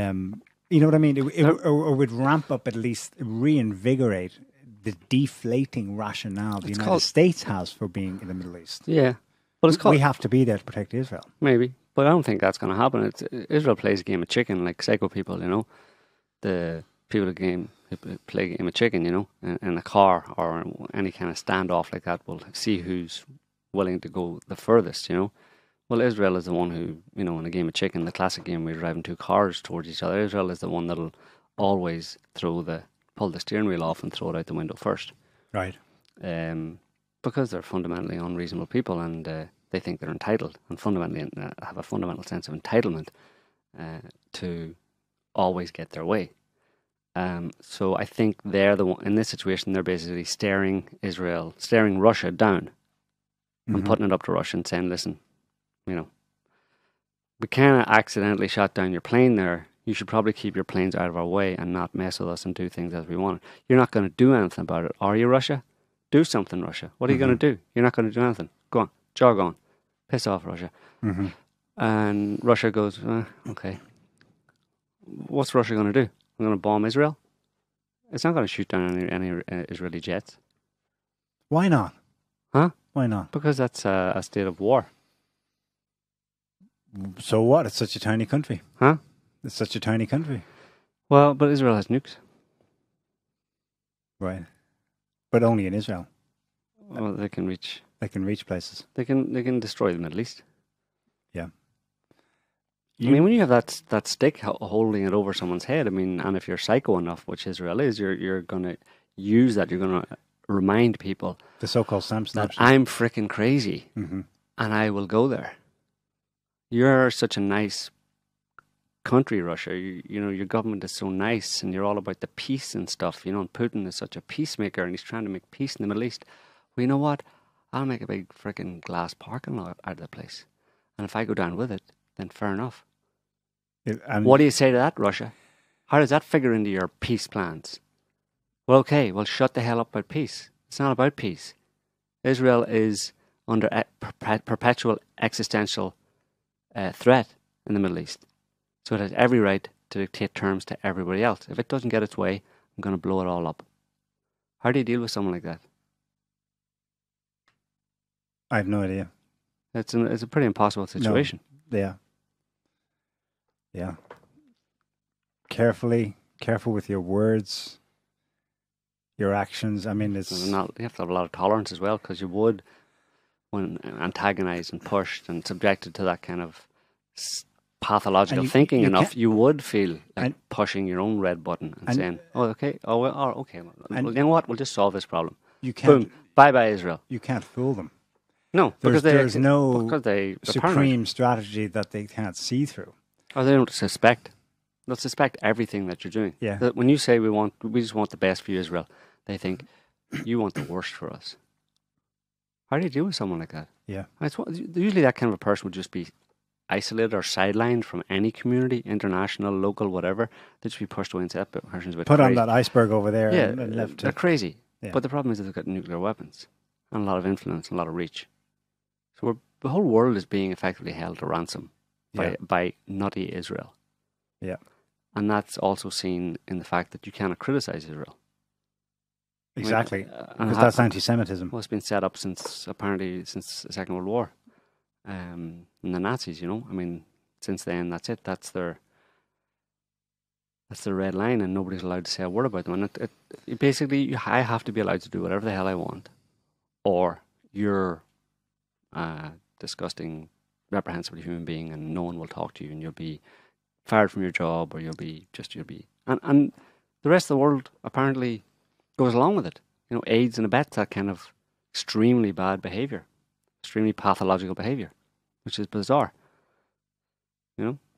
you know what I mean? It would ramp up, at least reinvigorate the deflating rationale the United States has for being in the Middle East. Yeah. But we have to be there to protect Israel. Maybe. But I don't think that's going to happen. Israel plays a game of chicken, like psycho people, The people who play a game of chicken, in a car or any kind of standoff like that will see who's willing to go the furthest, Well, Israel is the one who, in a game of chicken, the classic game where you're driving two cars towards each other, Israel is the one that'll always pull the steering wheel off and throw it out the window first. Right. Because they're fundamentally unreasonable people, and they think they're entitled, and fundamentally have a fundamental sense of entitlement to always get their way. So I think they're the one, in this situation, they're basically staring Russia down and putting it up to Russia and saying, listen, we kind of accidentally shot down your plane there. You should probably keep your planes out of our way and not mess with us and do things as we want. You're not going to do anything about it, are you, Russia? Do something, Russia. What are you going to do? You're not going to do anything. Go on, jog on. Piss off, Russia. And Russia goes, okay. What's Russia going to do? We're going to bomb Israel? It's not going to shoot down any Israeli jets. Why not? Huh? Why not? Because that's a state of war. So what? It's such a tiny country. Huh? It's such a tiny country. Well, but Israel has nukes. Right. But only in Israel. Well, they can reach places. They can destroy the Middle East. Yeah. I mean, when you have that stick holding it over someone's head, I mean, and if you're psycho enough, which Israel is, you're going to use that. You're going to remind people the so-called Samson that I'm freaking crazy, and I will go there. You're such a nice country, Russia. Your government is so nice, and you're all about the peace and stuff. And Putin is such a peacemaker, and he's trying to make peace in the Middle East. Well, you know what? I'll make a big freaking glass parking lot out of the place, and if I go down with it, then fair enough. What do you say to that, Russia? How does that figure into your peace plans? Well, okay, shut the hell up about peace. It's not about peace. Israel is under perpetual existential threat in the Middle East. So it has every right to dictate terms to everybody else. If it doesn't get its way, I'm going to blow it all up. How do you deal with someone like that? I have no idea. It's a pretty impossible situation. No. Yeah. Careful with your words, your actions. I mean, you have to have a lot of tolerance as well, because you would, when antagonized and pushed and subjected to that kind of pathological thinking enough, you would feel like pushing your own red button and saying, okay, okay. Well, you know what? We'll just solve this problem. You can't. Boom. Bye-bye, Israel. You can't fool them. No, there's no supreme paranoid strategy that they can't see through. Or they don't suspect. They'll suspect everything that you're doing. Yeah. That when you say we just want the best for you, Israel, they think you want the worst for us. How do you deal with someone like that? Yeah. Usually that kind of a person would just be isolated or sidelined from any community, international, local, whatever. They'd just be pushed away and say, that person's a bit crazy. on that iceberg over there and left. They're crazy. Yeah. But the problem is that they've got nuclear weapons and a lot of influence and a lot of reach. So the whole world is being effectively held to ransom by nutty Israel. Yeah. And that's also seen in the fact that you cannot criticize Israel. Exactly. Because that's anti-Semitism. Well, it's been set up since the Second World War. And the Nazis, I mean, since then, that's it. That's their red line, and nobody's allowed to say a word about them. And basically, I have to be allowed to do whatever the hell I want, or you're a disgusting, reprehensible human being, and no one will talk to you, and you'll be fired from your job, or you'll be. And the rest of the world apparently goes along with it. AIDS and abets that kind of extremely bad behaviour, extremely pathological behaviour, which is bizarre.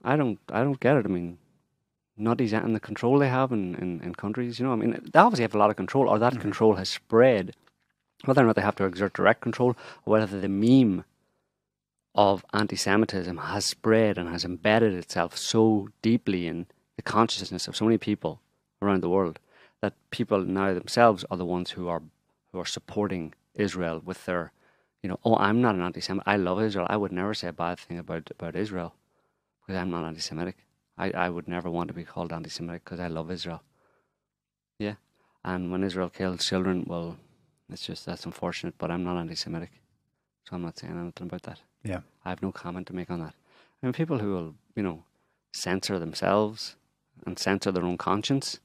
I don't get it. I mean, nutties and the control they have in countries, I mean, they obviously have a lot of control, or that control has spread. Whether or not they have to exert direct control, or whether the meme of anti-Semitism has spread and has embedded itself so deeply in the consciousness of so many people around the world that people now themselves are the ones who are supporting Israel with their, I'm not an anti-Semite. I love Israel. I would never say a bad thing about Israel because I'm not anti-Semitic. I would never want to be called anti-Semitic because I love Israel. Yeah. And when Israel kills children, well, that's unfortunate, but I'm not anti-Semitic. So I'm not saying anything about that. Yeah. I have no comment to make on that. I mean, people who will, censor themselves and censor their own conscience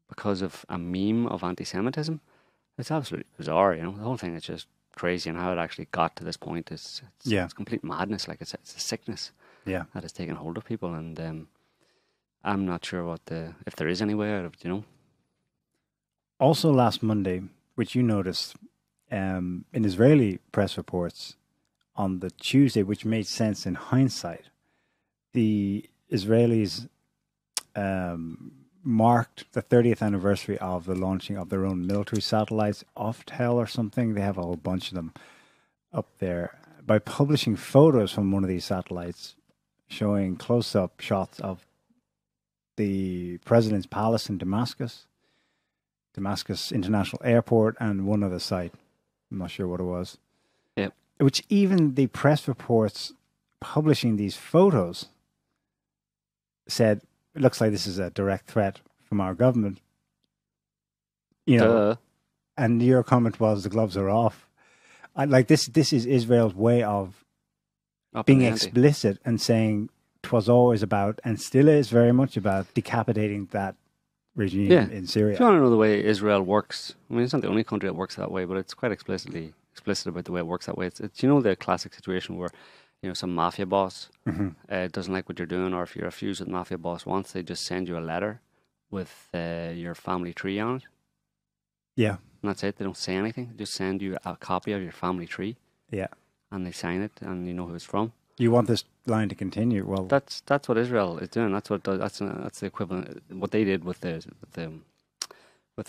because of a meme of anti-Semitism, it's absolutely bizarre, The whole thing is just crazy, and how it actually got to this point is it's complete madness. Like it's a sickness that has taken hold of people, and I'm not sure if there is any way out of it. Also, last Monday, which you noticed in Israeli press reports on the Tuesday, which made sense in hindsight, the Israelis marked the 30th anniversary of the launching of their own military satellites, Oftel or something. They have a whole bunch of them up there, by publishing photos from one of these satellites showing close-up shots of the president's palace in Damascus International Airport, and one other site. I'm not sure what it was. Yeah. Which even the press reports publishing these photos said, it looks like this is a direct threat from our government. And your comment was the gloves are off. This is Israel's way of being explicit and saying 'twas always about, and still is very much about, decapitating that regime in Syria. If you want to know the way Israel works, I mean, it's not the only country that works that way, but it's quite explicit about the way it works that way. It's the classic situation where some mafia boss doesn't like what you're doing, or if you refuse what the mafia boss wants, they just send you a letter with your family tree on it. Yeah. And that's it. They don't say anything. They just send you a copy of your family tree. Yeah. And they sign it, and you know who it's from. You want this line to continue? Well, that's what Israel is doing. That's what that's the equivalent. What they did with the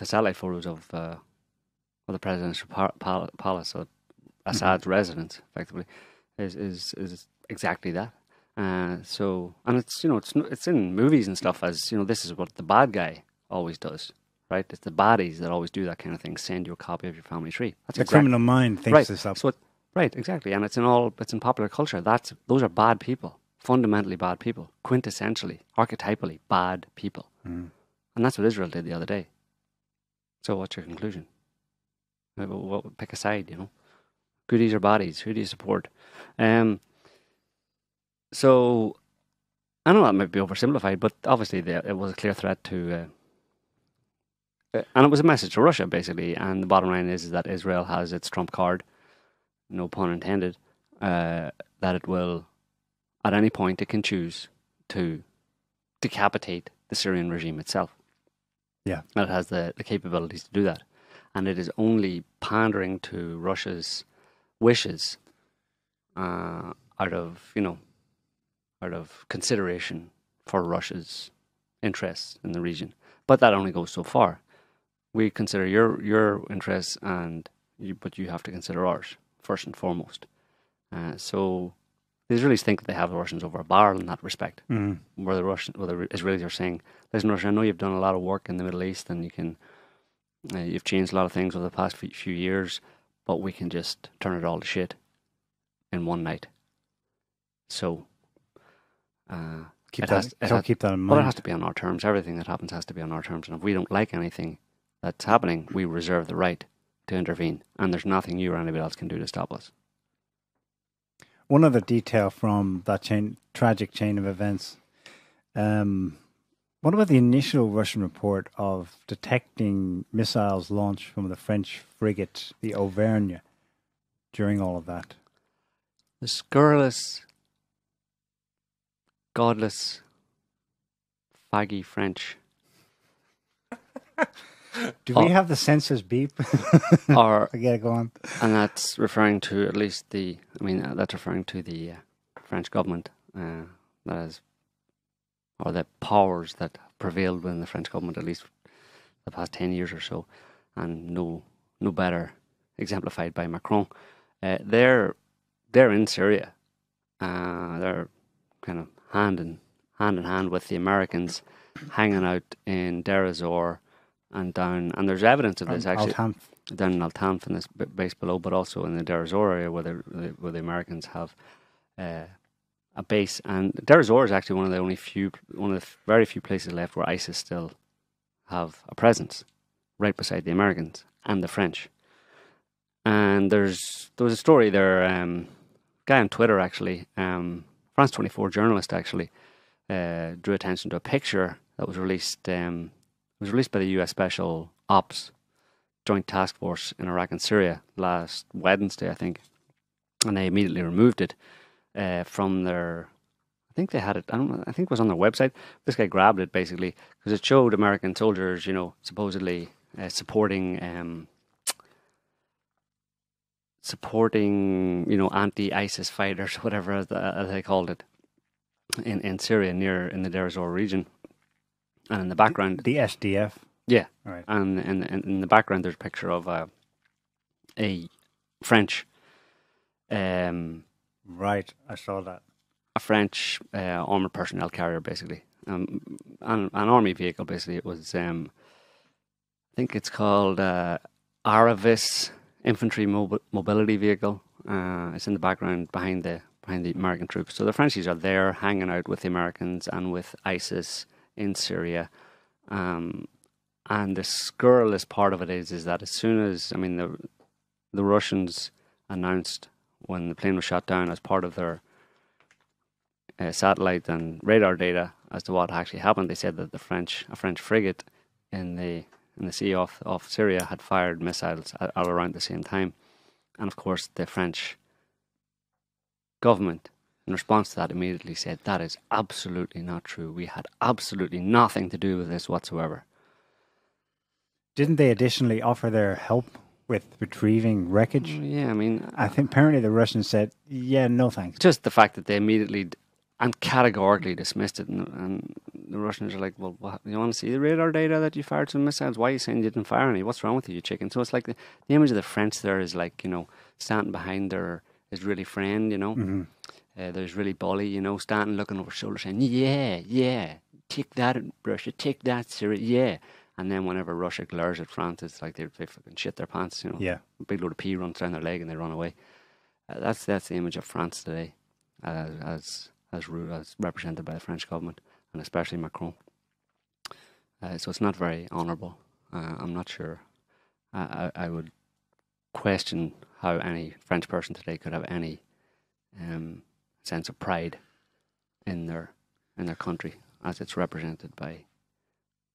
satellite photos of the president's palace, or Assad's residence, effectively, is exactly that. And it's in movies and stuff, as this is what the bad guy always does, right? It's the baddies that always do that kind of thing. Send you a copy of your family tree. That's the criminal mind thinks this up. Right, exactly, and it's in popular culture. Those are bad people, fundamentally bad people, quintessentially, archetypally bad people, and that's what Israel did the other day. So, what's your conclusion? Pick a side, Goodies or baddies? Who do you support? So, I know that might be oversimplified, but obviously it was a clear threat to, and it was a message to Russia basically. And the bottom line is that Israel has its trump card. No pun intended, that it will, at any point, it can choose to decapitate the Syrian regime itself. Yeah. And it has the capabilities to do that. And it is only pandering to Russia's wishes out of consideration for Russia's interests in the region. But that only goes so far. We consider your interests, but you have to consider ours first and foremost. So the Israelis think that they have the Russians over a barrel in that respect. Where the Israelis are saying, listen, Russia, I know you've done a lot of work in the Middle East, and you've changed a lot of things over the past few years, but we can just turn it all to shit in one night. So keep that in mind. But it has to be on our terms. Everything that happens has to be on our terms. And if we don't like anything that's happening, we reserve the right to intervene, and there's nothing you or anybody else can do to stop us. One other detail from that tragic chain of events. What about the initial Russian report of detecting missiles launched from the French frigate, the Auvergne, during all of that? The scurrilous, godless, faggy French. Do we have the censors beep? Or yeah, go on. And that's referring to at least that's referring to the French government, or the powers that prevailed within the French government, at least the past 10 years or so, and no better exemplified by Macron. They're in Syria. They're kind of hand in hand with the Americans, hanging out in Deir ez-Zor and down, and there's evidence of this actually down in Al-Tanf in this base below, but also in the Deir ez-Zor area where the Americans have a base. And Deir ez-Zor is actually one of the very few places left where ISIS still have a presence, right beside the Americans and the French. And there was a story there, guy on Twitter actually, France 24 journalist actually, drew attention to a picture that was released by the US Special Ops joint task force in Iraq and Syria last Wednesday, I think, and they immediately removed it from their. I think they had it. I don't know. I think it was on their website. This guy grabbed it basically because it showed American soldiers, supposedly supporting, anti-ISIS fighters, whatever as they called it, in Syria, in the Deir ez-Zor region, and in the background, the SDF. Yeah, right. And in the background, there's a picture of a French. Right, I saw that. A French armored personnel carrier, basically, an army vehicle. Basically, it was. I think it's called Ahvaz infantry mobility vehicle. It's in the background behind the American troops. So the Frenchies are there, hanging out with the Americans and with ISIS in Syria. And the scurrilous part of it is that as soon as the Russians announced when the plane was shot down as part of their satellite and radar data as to what actually happened, they said that a French frigate in the sea off Syria had fired missiles all around the same time. And of course the French government, in response to that, immediately said that is absolutely not true. We had absolutely nothing to do with this whatsoever. Didn't they additionally offer their help with retrieving wreckage? Yeah, I think apparently the Russians said, yeah, no thanks. Just the fact that they immediately and categorically dismissed it, and the Russians are like, well, what, you want to see the radar data that you fired some missiles? Why are you saying you didn't fire any? What's wrong with you chicken? So it's like the image of the French there is like, standing behind their Israeli friend, Mm-hmm. There's really bully, standing looking over his shoulder saying, yeah, take that Russia, take that Syria, yeah. And then whenever Russia glares at France, it's like they fucking shit their pants, Yeah. A big load of pee runs down their leg and they run away. That's the image of France today, as represented by the French government, and especially Macron. So it's not very honourable. I'm not sure. I would question how any French person today could have any sense of pride in their country as it's represented by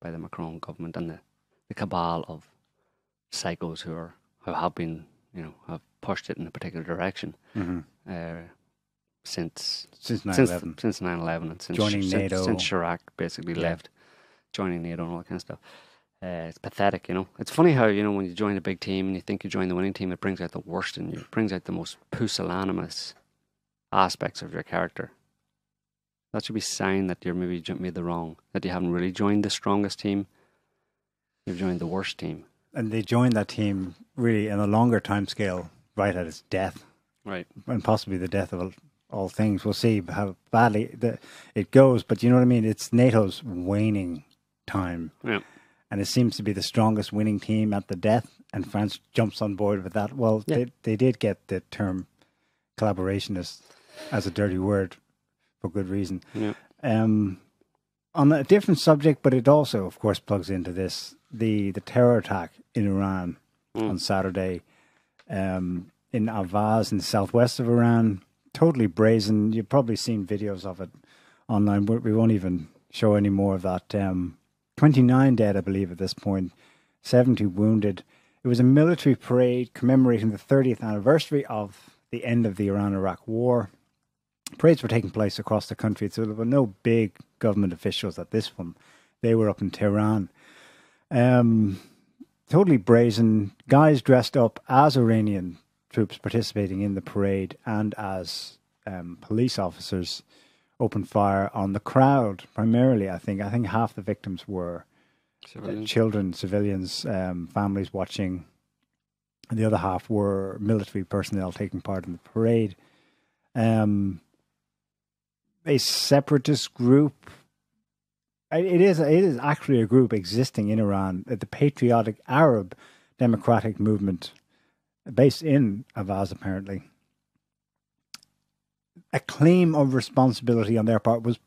the Macron government and the cabal of psychos who have been, have pushed it in a particular direction. Mm-hmm. Since 9/11. Since 9/11 and since joining NATO. Since Chirac basically left, joining NATO and all that kind of stuff. It's pathetic, It's funny how, when you join a big team and you think you join the winning team, it brings out the worst in you. It brings out the most pusillanimous aspects of your character. That should be a sign that you're maybe made that you haven't really joined the strongest team. You've joined the worst team. And they joined that team really in a longer time scale, right at its death. Right. And possibly the death of all things. We'll see how badly it goes. But you know what I mean? It's NATO's waning time. Yeah. And it seems to be the strongest winning team at the death. And France jumps on board with that. Well, yeah. They did get the term collaborationist as a dirty word for good reason. Yeah. On a different subject, but it also, of course, plugs into this. The terror attack in Iran on Saturday in Ahvaz in the southwest of Iran. Totally brazen. You've probably seen videos of it online. We won't even show any more of that. 29 dead, I believe, at this point. 70 wounded. It was a military parade commemorating the 30th anniversary of the end of the Iran-Iraq war. Parades were taking place across the country, so there were no big government officials at this one. They were up in Tehran. Totally brazen. Guys dressed up as Iranian troops participating in the parade and as police officers opened fire on the crowd, primarily, I think. I think half the victims were children, civilians, families watching. And the other half were military personnel taking part in the parade. A separatist group. It is actually a group existing in Iran, the Patriotic Arab Democratic Movement, based in Ahvaz, apparently. A claim of responsibility on their part was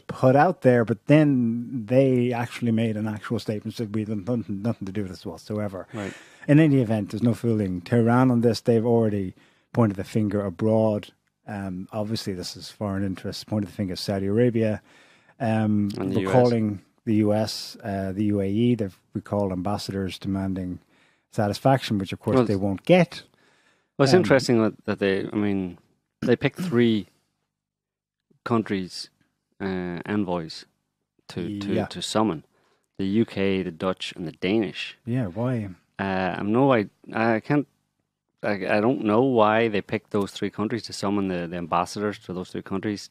put out there, but then they actually made an actual statement, said we had nothing to do with this whatsoever. Right. In any event, there's no fooling Tehran on this. They've already pointed the finger abroad. Obviously, this is foreign interests. Pointed the finger at Saudi Arabia. Recalling the US, the UAE. They've recalled ambassadors demanding satisfaction, which of course they won't get. Well, it's interesting that they picked 3 countries' envoys to summon: the UK, the Dutch, and the Danish. Yeah, why? I don't know why they picked those 3 countries to summon the ambassadors to those 3 countries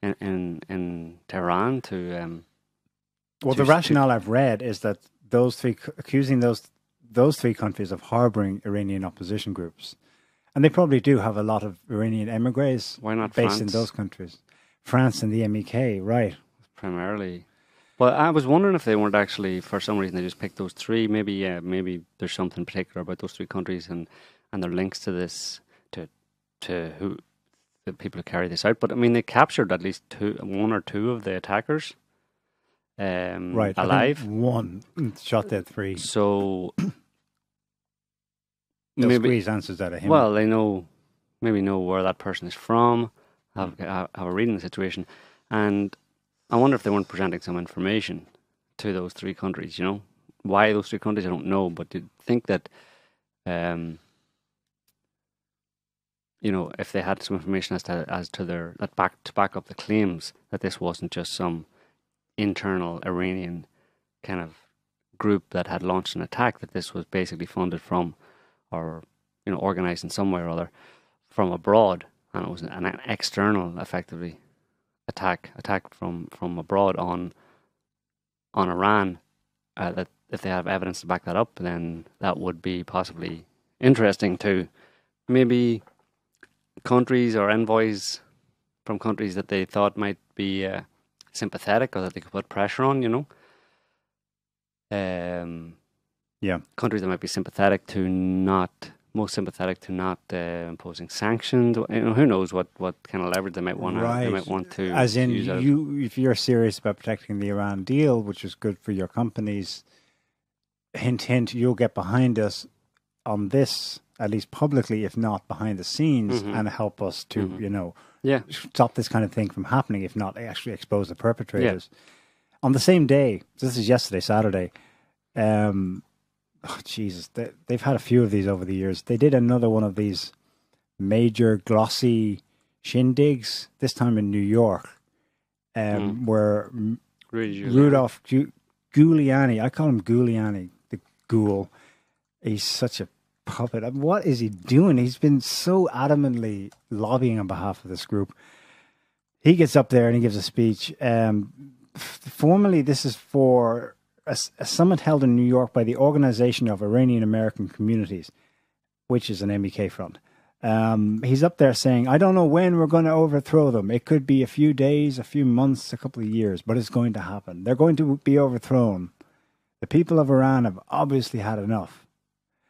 in Tehran to. Well, the rationale I've read is that accusing those 3 countries of harboring Iranian opposition groups, and they probably do have a lot of Iranian emigres. Why not based France? In those countries? France and the MEK, right? Primarily. Well, I was wondering if they weren't actually, for some reason, they just picked those 3. Maybe there's something particular about those 3 countries and their links to this, to who the people who carry this out. But I mean, they captured at least 1 or 2 of the attackers. Right, alive. 1 shot dead 3. So they'll maybe squeeze answers out of him. Well, they know where that person is from, have a reading the situation, and I wonder if they weren't presenting some information to those 3 countries. You know, why those 3 countries, I don't know, but you'd think that, if they had some information as to their back up the claims that this wasn't just some internal Iranian kind of group that had launched an attack, that this was basically funded from, or organized in some way or other from abroad, and it was an external, effectively, attack from abroad on Iran. That if they have evidence to back that up, then that would be possibly interesting to maybe countries or envoys from countries that they thought might be sympathetic or that they could put pressure on. Countries that might be most sympathetic to not imposing sanctions. Who knows what kind of leverage they might want to. They might want to. As in, if you're serious about protecting the Iran deal, which is good for your companies, hint, you'll get behind us on this, at least publicly, if not behind the scenes, and help us to, stop this kind of thing from happening, if not actually expose the perpetrators. Yeah. On the same day, this is yesterday, Saturday. Jesus, they've had a few of these over the years. They did another one of these major glossy shindigs, this time in New York, where Rudolph Giuliani, I call him Giuliani, the ghoul. He's such a puppet. What is he doing? He's been so adamantly lobbying on behalf of this group. He gets up there and he gives a speech. Formally, this is for a summit held in New York by the Organization of Iranian American Communities, which is an MEK front. He's up there saying, I don't know when we're going to overthrow them. It could be a few days, a few months, a couple of years, but it's going to happen. They're going to be overthrown. The people of Iran have obviously had enough.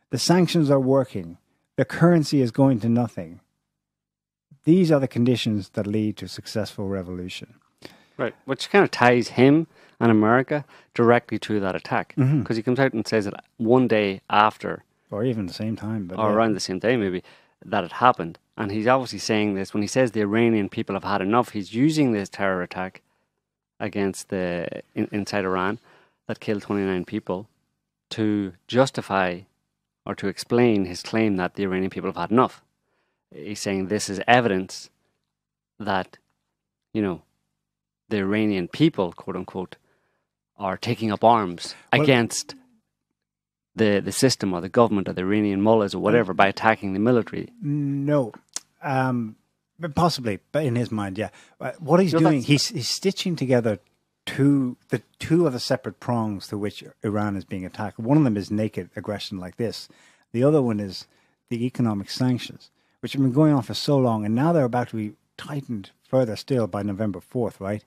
The sanctions are working. The currency is going to nothing. These are the conditions that lead to a successful revolution. Right, which kind of ties him and America directly to that attack. Because he comes out and says that one day after, or even the same time, but around the same day maybe, that it happened. And he's obviously saying this when he says the Iranian people have had enough. He's using this terror attack against inside Iran that killed 29 people to justify or to explain his claim that the Iranian people have had enough. He's saying this is evidence that, the Iranian people, quote unquote, are taking up arms against the system or the government or the Iranian mullahs or whatever by attacking the military. No, possibly, but in his mind, yeah. What he's doing, he's stitching together two of the separate prongs to which Iran is being attacked. One of them is naked aggression like this. The other one is the economic sanctions, which have been going on for so long, and now they're about to be tightened further still by November 4th, right?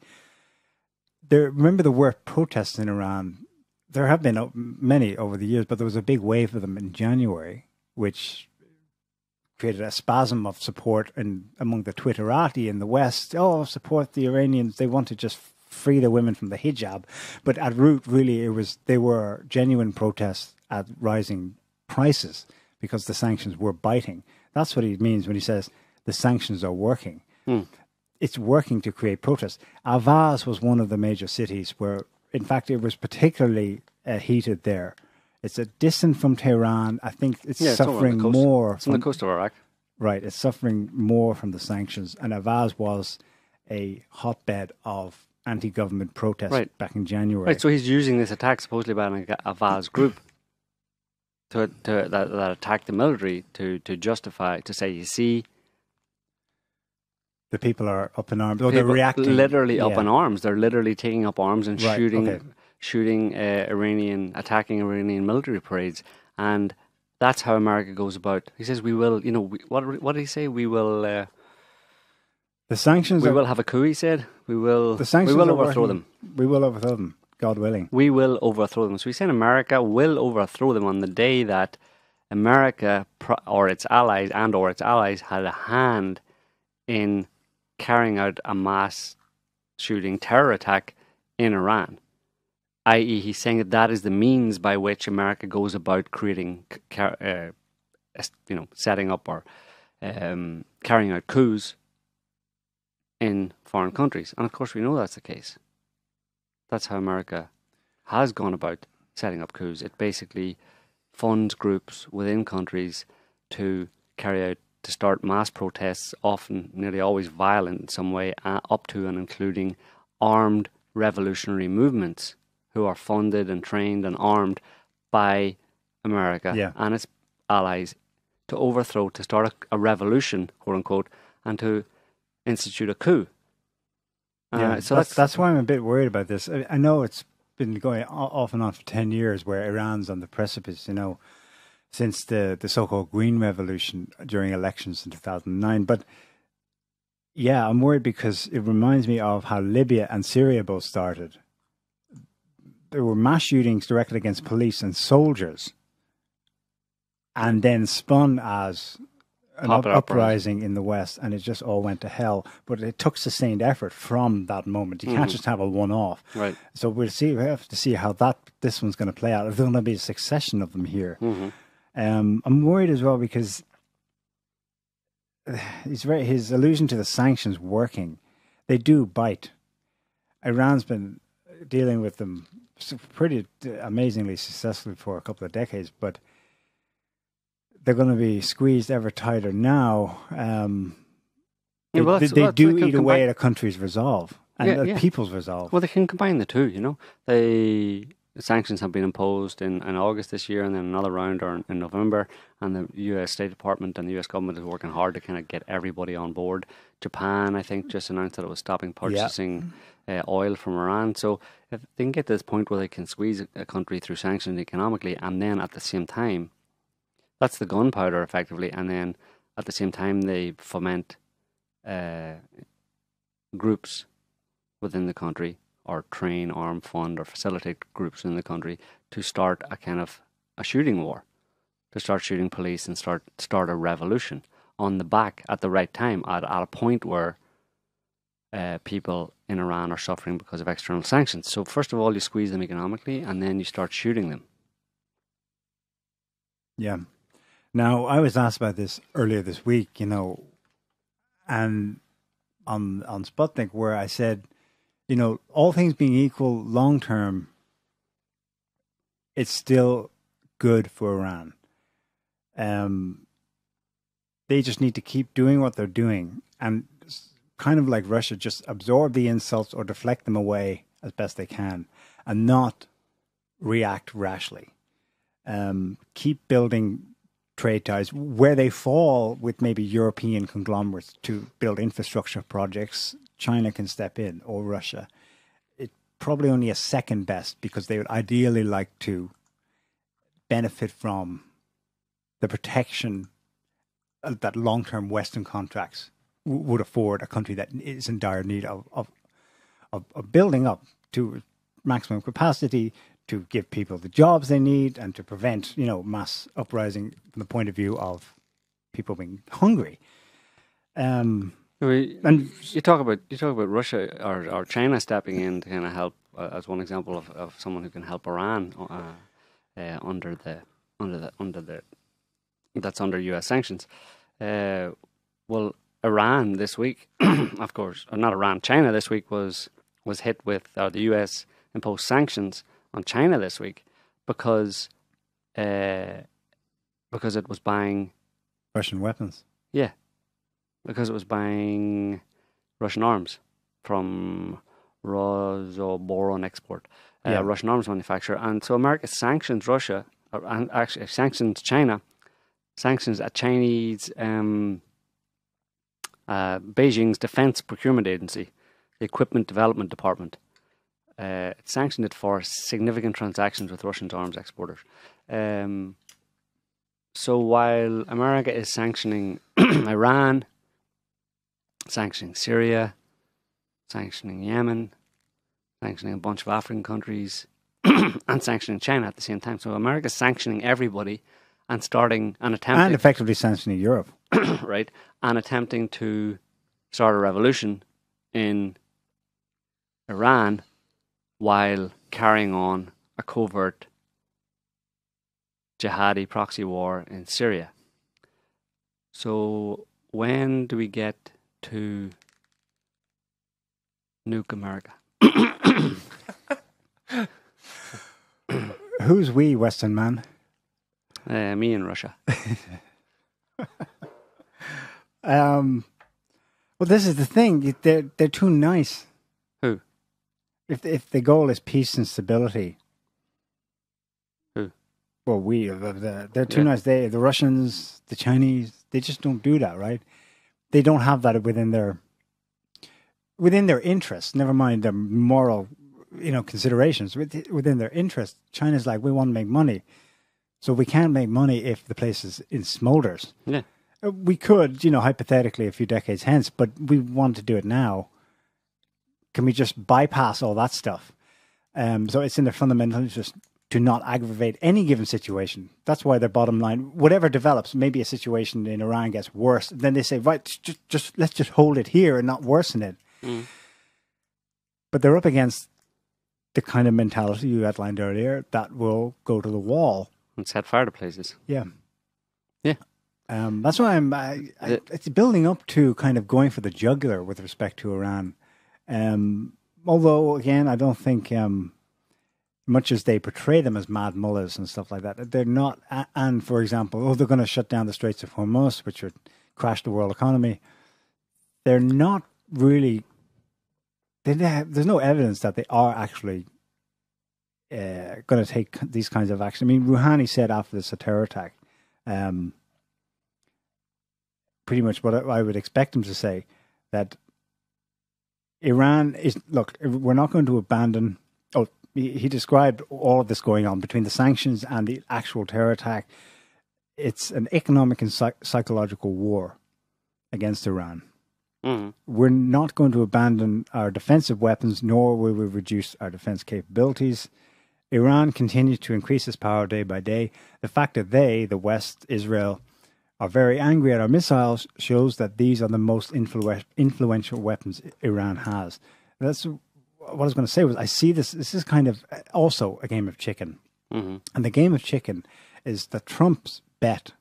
Remember the word protests in Iran? There have been many over the years, but there was a big wave of them in January, which created a spasm of support among the Twitterati in the West. Oh, support the Iranians. They want to just free the women from the hijab. But at root, really, they were genuine protests at rising prices because the sanctions were biting. That's what he means when he says the sanctions are working. It's working to create protests. Ahvaz was one of the major cities where, in fact, it was particularly heated there It's a distant from Tehran. I think it's Yeah, suffering it's over on the coast. more. It's on the coast of Iraq. Right, it's suffering more from the sanctions. And Ahvaz was a hotbed of anti-government protests back in January. Right, so he's using this attack supposedly by an Ahvaz group that attacked the military to justify, to say, you see, the people are up in arms. Oh, they're reacting. Literally up in arms. They're literally taking up arms and shooting attacking Iranian military parades. And that's how America goes about. He says, we will, what did he say? We will... the sanctions we will have a coup, he said. We will overthrow them. We will overthrow them, God willing. We will overthrow them. So he's saying America will overthrow them on the day that America or its allies had a hand in carrying out a mass shooting terror attack in Iran. I.e., he's saying that is the means by which America goes about creating, setting up or carrying out coups in foreign countries. And of course we know that's the case. That's how America has gone about setting up coups. It basically funds groups within countries to start mass protests, often nearly always violent in some way, up to and including armed revolutionary movements who are funded and trained and armed by America and its allies to start a revolution, quote unquote, and to institute a coup. So that's why I'm a bit worried about this. I know it's been going off and on for 10 years where Iran's on the precipice, since the so-called Green Revolution during elections in 2009. But yeah, I'm worried because it reminds me of how Libya and Syria both started. There were mass shootings directed against police and soldiers and then spun as an uprising in the West, and it just all went to hell. But it took sustained effort from that moment. You can't just have a one-off. Right. So we have to see how this one's going to play out. If there's going to be a succession of them here. I'm worried as well because his allusion to the sanctions working. They do bite. Iran's been dealing with them pretty amazingly successfully for a couple of decades, but they're going to be squeezed ever tighter now. They do eat away at a country's resolve and a people's resolve. Well, they can combine the two, The sanctions have been imposed in August this year, and then another round in November, and the US State Department and the US government is working hard to kind of get everybody on board. Japan, I think, just announced that it was stopping purchasing oil from Iran. So if they can get to this point where they can squeeze a country through sanctions economically, and then at the same time, that's the gunpowder effectively, and then at the same time they foment groups within the country, or train, arm, fund, or facilitate groups in the country to start a kind of a shooting war, to start shooting police and start a revolution on the back at the right time, at a point where people in Iran are suffering because of external sanctions. So first of all, you squeeze them economically, and then you start shooting them. Yeah. Now, I was asked about this earlier this week, and on Sputnik, where I said, all things being equal, long term, it's still good for Iran. They just need to keep doing what they're doing, and kind of like Russia, just absorb the insults or deflect them away as best they can, and not react rashly. Keep building trade ties where they fall with maybe European conglomerates to build infrastructure projects. China can step in, or Russia. It's probably only a second best, because they would ideally like to benefit from the protection that long-term Western contracts would afford a country that is in dire need of building up to maximum capacity, to give people the jobs they need, and to prevent, mass uprising from the point of view of people being hungry. And you talk about Russia or China stepping in to kind of help, as one example of someone who can help Iran under US sanctions. Well, Iran this week, of course, or not Iran, China this week was hit with the US imposed sanctions on China this week because because it was buying Russian weapons. Yeah, because it was buying Russian arms from Rosoboron Export, Russian arms manufacturer. And so America sanctions Russia, and actually sanctions China, sanctions a Chinese, Beijing's Defense Procurement Agency, the Equipment Development Department. It sanctioned it for significant transactions with Russian arms exporters. So while America is sanctioning Iran, sanctioning Syria, sanctioning Yemen, sanctioning a bunch of African countries, and sanctioning China at the same time. So America is sanctioning everybody and starting an attempt... And effectively sanctioning Europe. Right, and attempting to start a revolution in Iran while carrying on a covert jihadi proxy war in Syria. So when do we get to nuke America? Who's we, Western man? Me and Russia. Well, this is the thing. They're too nice. Who? If the goal is peace and stability. Who? Well, they're too nice. The Russians, the Chinese, they just don't do that, right? They don't have that within their interests. Never mind their moral, considerations. Within their interests, China's like, we want to make money, so we can't make money if the place is in smolders. Yeah. We could, hypothetically, a few decades hence, but we want to do it now. Can we just bypass all that stuff? So it's in their fundamental interest to not aggravate any given situation. That's why their bottom line, whatever develops, maybe a situation in Iran gets worse, then they say, right, just let's just hold it here and not worsen it. Mm. But they're up against the kind of mentality you outlined earlier that will go to the wall And set fire to places. Yeah. Yeah. That's why it's building up to kind of going for the jugular with respect to Iran. Although, again, I don't think, much as they portray them as mad mullahs and stuff like that, they're not. And, for example, they're going to shut down the Straits of Hormuz, which would crash the world economy. They're not really. There's no evidence that they are actually going to take these kinds of action. I mean, Rouhani said after this terror attack, pretty much what I would expect him to say, that Iran is, look, we're not going to abandon. Oh, he described all of this going on between the sanctions and the actual terror attack. It's an economic and psychological war against Iran. Mm. We're not going to abandon our defensive weapons, nor will we reduce our defense capabilities. Iran continues to increase its power day by day. The fact that they, the West, Israel, are very angry at our missiles shows that these are the most influential weapons Iran has. That's what I was going to say. Was I see this is kind of also a game of chicken. Mm-hmm. And the game of chicken is that Trump's bet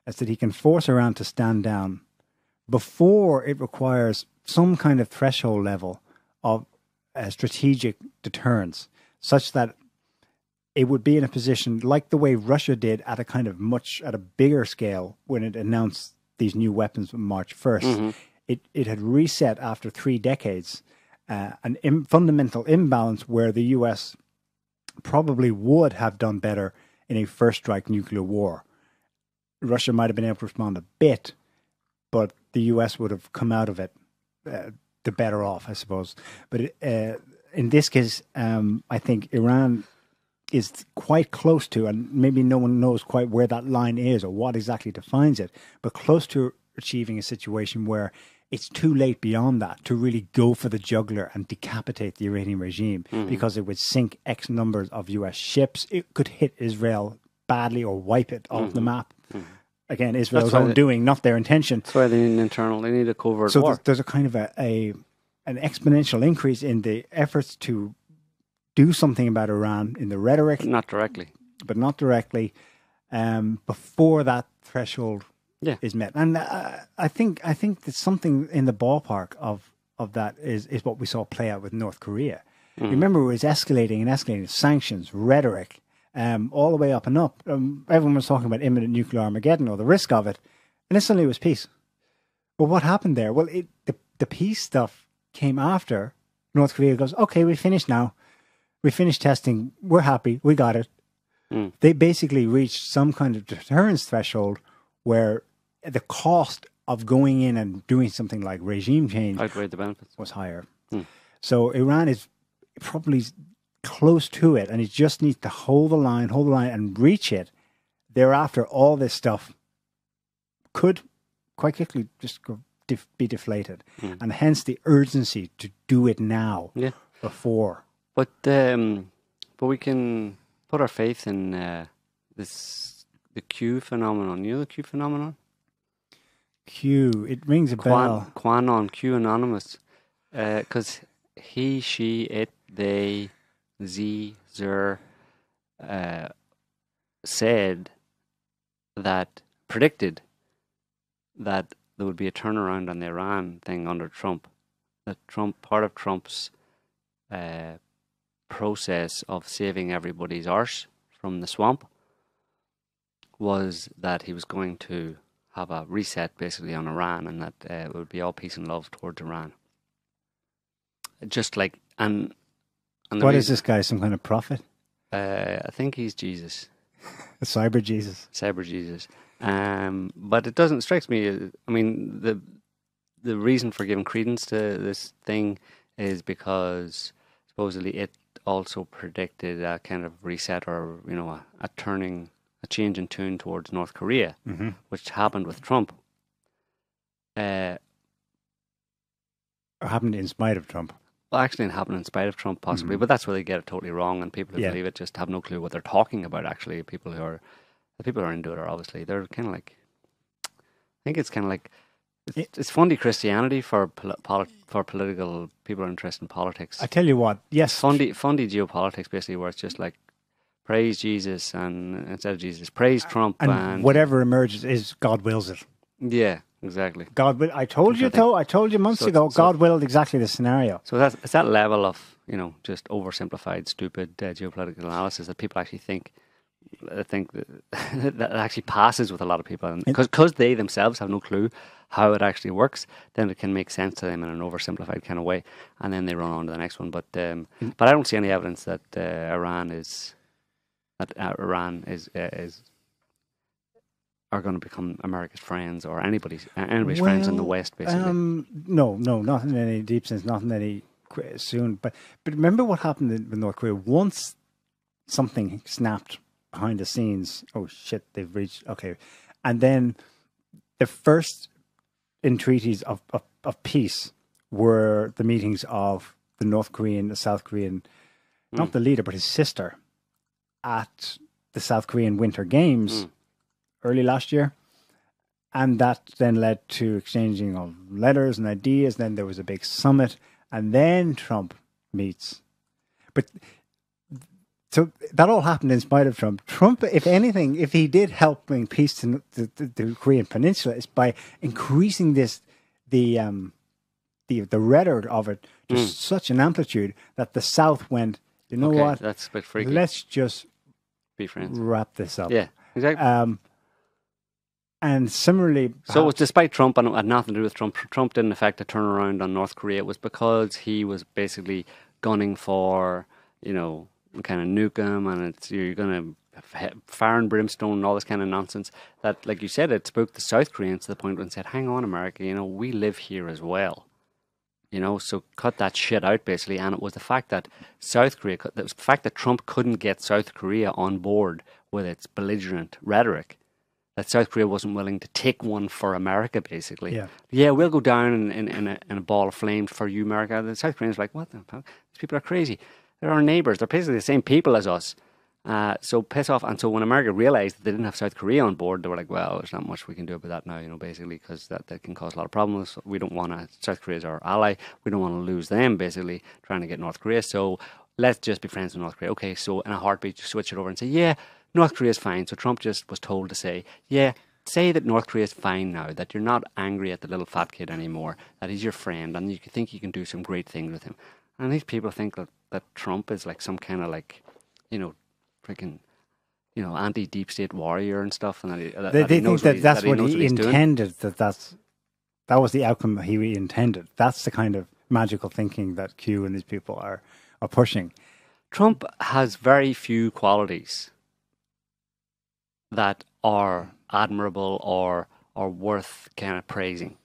is that he can force Iran to stand down before it requires some kind of threshold level of strategic deterrence, such that it would be in a position like the way Russia did at a bigger scale when it announced these new weapons on March 1st. Mm-hmm. It had reset after 3 decades an fundamental imbalance where the US probably would have done better in a first strike nuclear war. Russia might have been able to respond a bit, but the US would have come out of it the better off, I suppose. But in this case, I think Iran is quite close to, and maybe no one knows quite where that line is or what exactly defines it, but close to achieving a situation where it's too late beyond that to really go for the jugular and decapitate the Iranian regime, because it would sink X numbers of US ships. It could hit Israel badly or wipe it off the map. Mm-hmm. Again, Israel's own doing, not their intention. That's why they need a covert war. So there's a kind of an exponential increase in the efforts to do something about Iran in the rhetoric. Not directly. But not directly, before that threshold is met. And I think that something in the ballpark of that is what we saw play out with North Korea. Mm. Remember, it was escalating and escalating. Sanctions, rhetoric, all the way up and up. Everyone was talking about imminent nuclear Armageddon or the risk of it, and then suddenly it was peace. But what happened there? Well, the peace stuff came after North Korea goes, okay, we finished now. We finished testing. We're happy. We got it. They basically reached some kind of deterrence threshold where the cost of going in and doing something like regime change outweighed the benefits was higher. So Iran is probably close to it, and it just needs to hold the line, and reach it. Thereafter, all this stuff could quite quickly just be deflated, and hence the urgency to do it now before. But we can put our faith in the Q phenomenon. You know the Q phenomenon? Q, it rings a bell. Quanon, Q anonymous. Because he, she, it, they, z, zer, predicted that there would be a turnaround on the Iran thing under Trump. That part of Trump's process of saving everybody's arse from the swamp was that he was going to have a reset basically on Iran, and that it would be all peace and love towards Iran. Just like, and what is this guy, some kind of prophet? I think he's Jesus. A cyber Jesus. Cyber Jesus. But it doesn't strike me. I mean, the reason for giving credence to this thing is because supposedly it also predicted a kind of reset, or a change in tune towards North Korea, which happened with Trump. Or happened in spite of Trump. Well, actually, it happened in spite of Trump, possibly, but that's where they get it totally wrong, and people who believe it just have no clue what they're talking about. Actually, the people who are into it are obviously, they're kind of like, I think it's kind of like, it's fundy Christianity for political people who are interested in politics. I tell you what, yes, fundy geopolitics, basically, where it's just like praise Jesus, and instead of Jesus, praise Trump, and whatever emerges is God wills it. Yeah. Exactly. God will. I told you months ago. God willed exactly the scenario. So it's that level of just oversimplified, stupid geopolitical analysis that people actually think that actually passes with a lot of people, and because they themselves have no clue how it actually works, then it can make sense to them in an oversimplified kind of way, and then they run on to the next one. But I don't see any evidence that Iran is are going to become America's friends or anybody's friends in the West, basically. No, not in any deep sense, not in any soon. But remember what happened with North Korea? Once something snapped behind the scenes, oh shit, they've reached, okay. And then the first entreaties of peace were the meetings of the North Korean, the South Korean, not the leader, but his sister, at the South Korean Winter Games early last year, and that then led to exchanging of letters and ideas. Then there was a big summit, and then Trump meets. But so that all happened in spite of Trump. Trump, if anything, if he did help bring peace to the Korean Peninsula, is by increasing the rhetoric of it to such an amplitude that the South went, you know what? That's a bit freaky. Let's just be friends. Wrap this up. Yeah, exactly. And similarly... So it was despite Trump, and it had nothing to do with Trump. Trump didn't affect a turnaround on North Korea. It was because he was basically gunning for, kind of nuke them, and you're going to fire and brimstone and all this kind of nonsense. That, like you said, it spooked the South Koreans to the point where they said, hang on, America, we live here as well. So cut that shit out, basically. And it was the fact that the fact that Trump couldn't get South Korea on board with its belligerent rhetoric, that South Korea wasn't willing to take one for America, basically. Yeah, we'll go down in a ball of flames for you, America. The South Koreans were like, what the fuck? These people are crazy. They're our neighbours. They're basically the same people as us. So piss off. And so when America realised that they didn't have South Korea on board, they were like, well, there's not much we can do about that now, basically, because that can cause a lot of problems. We don't want to... South Korea is our ally. We don't want to lose them, basically, trying to get North Korea. So let's just be friends with North Korea. Okay, so in a heartbeat, you switch it over and say, yeah, North Korea is fine. So Trump just was told to say, yeah, say that North Korea is fine now, that you're not angry at the little fat kid anymore, that he's your friend, and you think you can do some great things with him. And these people think that Trump is like some kind of freaking anti-deep state warrior and stuff, and they think that's what he intended. That was the outcome he intended. That's the kind of magical thinking that Q and these people are pushing. Trump has very few qualities that are admirable or worth kind of praising.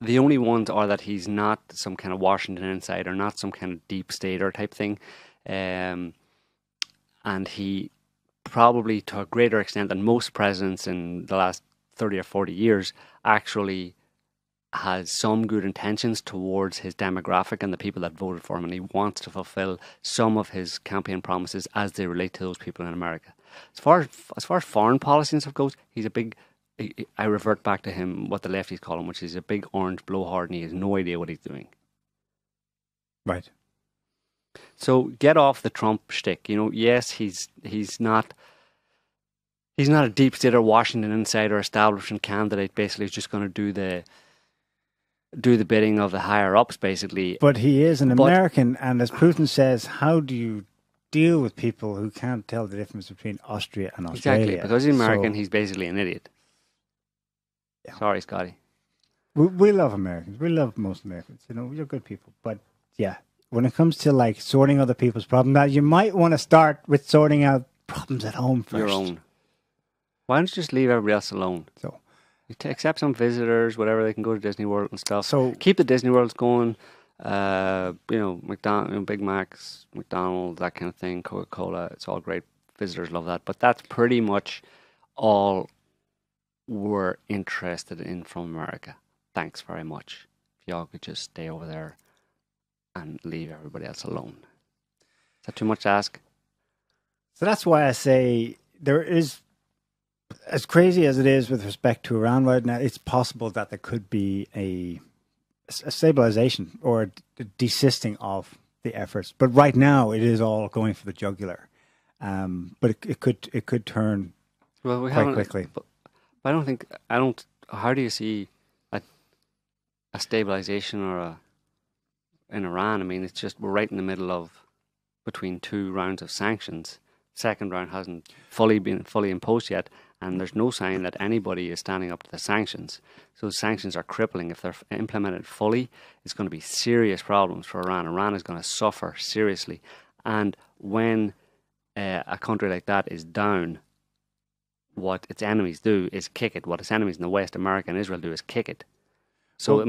The only ones are that he's not some kind of Washington insider, not some kind of deep stater type thing, and he probably, to a greater extent than most presidents in the last 30 or 40 years, actually has some good intentions towards his demographic and the people that voted for him, and he wants to fulfill some of his campaign promises as they relate to those people in America. As far as foreign policy and stuff goes, he's a big... I revert back to him, what the lefties call him, which is a big orange blowhard, and he has no idea what he's doing. Right. So get off the Trump shtick. Yes, he's not a deep state or Washington insider establishment candidate. Basically, he's just going to do the bidding of the higher ups, basically. But he is an American, and as Putin says, how do you deal with people who can't tell the difference between Austria and Australia? Exactly, because he's American, he's basically an idiot. Yeah. Sorry, Scotty. We love Americans. We love most Americans. You're good people. But yeah, when it comes to sorting other people's problems out, you might want to start with sorting out problems at home first. Your own. Why don't you just leave everybody else alone? So, you accept some visitors, whatever, they can go to Disney World and stuff. So keep the Disney Worlds going. McDonald's, Big Macs, McDonald's, that kind of thing, Coca-Cola. It's all great. Visitors love that. But that's pretty much all we're interested in from America. Thanks very much. If y'all could just stay over there and leave everybody else alone. Is that too much to ask? So that's why I say there is, as crazy as it is with respect to Iran right now, it's possible that there could be a stabilization or a desisting of the efforts. But right now, it is all going for the jugular. But it could turn quite quickly. But I don't. How do you see a stabilization in Iran? I mean, it's just we're right in the middle of between two rounds of sanctions. Second round hasn't been fully imposed yet, and there's no sign that anybody is standing up to the sanctions. So the sanctions are crippling. If they're implemented fully, it's going to be serious problems for Iran. Iran is going to suffer seriously. And when a country like that is down, what its enemies do is kick it. What its enemies in the West, America and Israel, do is kick it. So,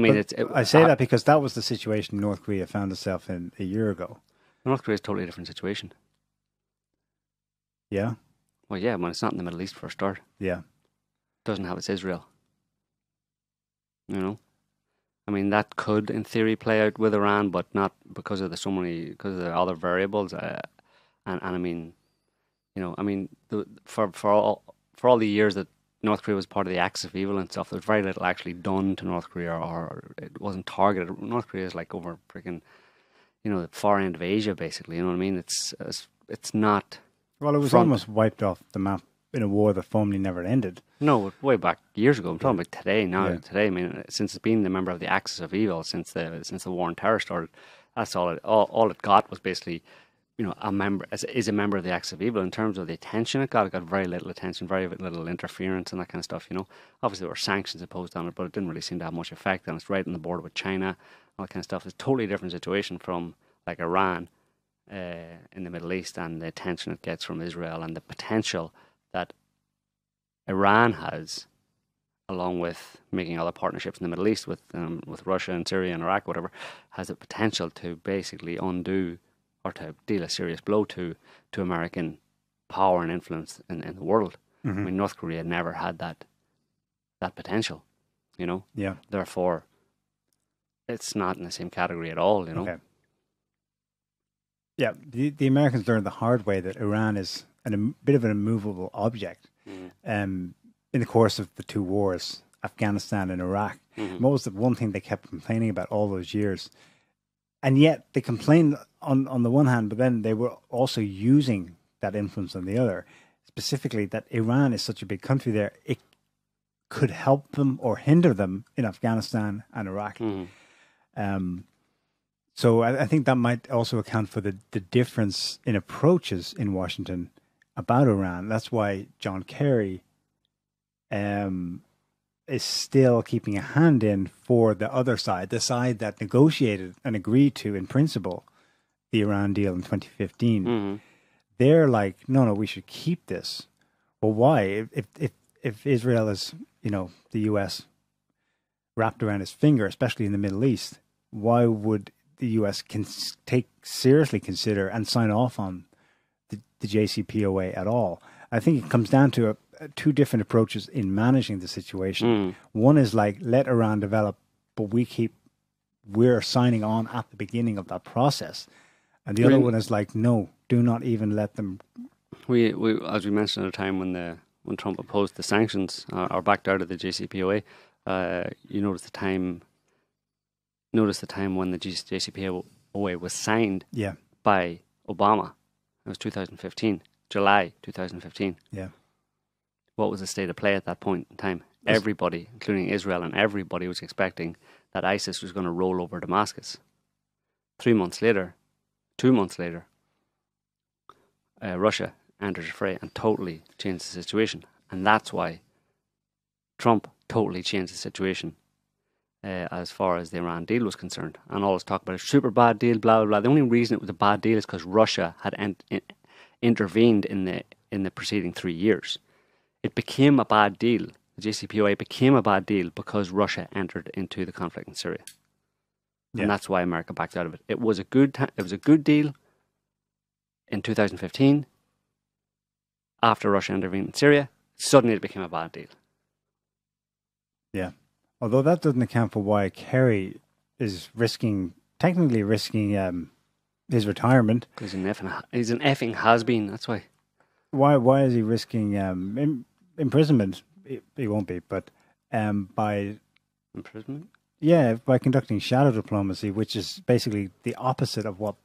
I say that because that was the situation North Korea found itself in a year ago. North Korea is a totally different situation. Yeah? Well, yeah, when it's not in the Middle East for a start. Yeah. It doesn't have its Israel. I mean, that could, in theory, play out with Iran, but not because of because of the other variables. And I mean, for all the years that North Korea was part of the axis of evil and stuff, there was very little actually done to North Korea, or it wasn't targeted. North Korea is over freaking, the far end of Asia, basically. You know what I mean? It's not. Well, it was almost wiped off the map in a war that formally never ended. No, way back years ago. I'm talking about today. Now, today. I mean, since it's been the member of the axis of evil since the war on terror started, that's all it got was basically, a member is a member of the axis of evil. In terms of the attention it got very little attention, very little interference and that kind of stuff. Obviously there were sanctions imposed on it, but it didn't really seem to have much effect. And it's right on the border with China, all that kind of stuff. It's a totally different situation from Iran in the Middle East, and the attention it gets from Israel, and the potential that Iran has, along with making other partnerships in the Middle East with Russia and Syria and Iraq, whatever, has the potential to basically undo or to deal a serious blow to American power and influence in the world. Mm-hmm. I mean, North Korea never had that potential, Yeah. Therefore, it's not in the same category at all, Okay. Yeah, the Americans learned the hard way that Iran is a bit of an immovable object. In the course of the two wars, Afghanistan and Iraq. Mm-hmm. What was the one thing they kept complaining about all those years? And yet they complained on the one hand, but then they were also using that influence on the other. Specifically, that Iran is such a big country there, it could help them or hinder them in Afghanistan and Iraq. Mm-hmm. So I think that might also account for the difference in approaches in Washington about Iran. That's why John Kerry is still keeping a hand in for the other side, the side that negotiated and agreed to, in principle, the Iran deal in 2015. Mm-hmm. They're like, no, we should keep this. Well, why? If Israel is, the US wrapped around his finger, especially in the Middle East, why would the US seriously consider and sign off on the JCPOA at all? I think it comes down to two different approaches in managing the situation. One is like, let Iran develop, but we're signing on at the beginning of that process. And the other one is like, no, do not even let them. We as we mentioned at a time when Trump opposed the sanctions or backed out of the JCPOA, you notice the time when the JCPOA was signed by Obama. It was 2015, July 2015. Yeah. What was the state of play at that point in time? Everybody, including Israel, and everybody was expecting that ISIS was going to roll over Damascus. 2 months later, Russia entered the fray and totally changed the situation. And that's why Trump totally changed the situation as far as the Iran deal was concerned. And all this talk about a super bad deal, blah, blah, blah. The only reason it was a bad deal is because Russia had intervened in the preceding 3 years. It became a bad deal. The JCPOA became a bad deal because Russia entered into the conflict in Syria. And that's why America backed out of it. It was a good deal in 2015. After Russia intervened in Syria, suddenly it became a bad deal. Yeah. Although that doesn't account for why Kerry is technically risking his retirement. He's an effing has-been, that's why. Why is he risking imprisonment? He won't be, but by... Imprisonment? Yeah, by conducting shadow diplomacy, which is basically the opposite of what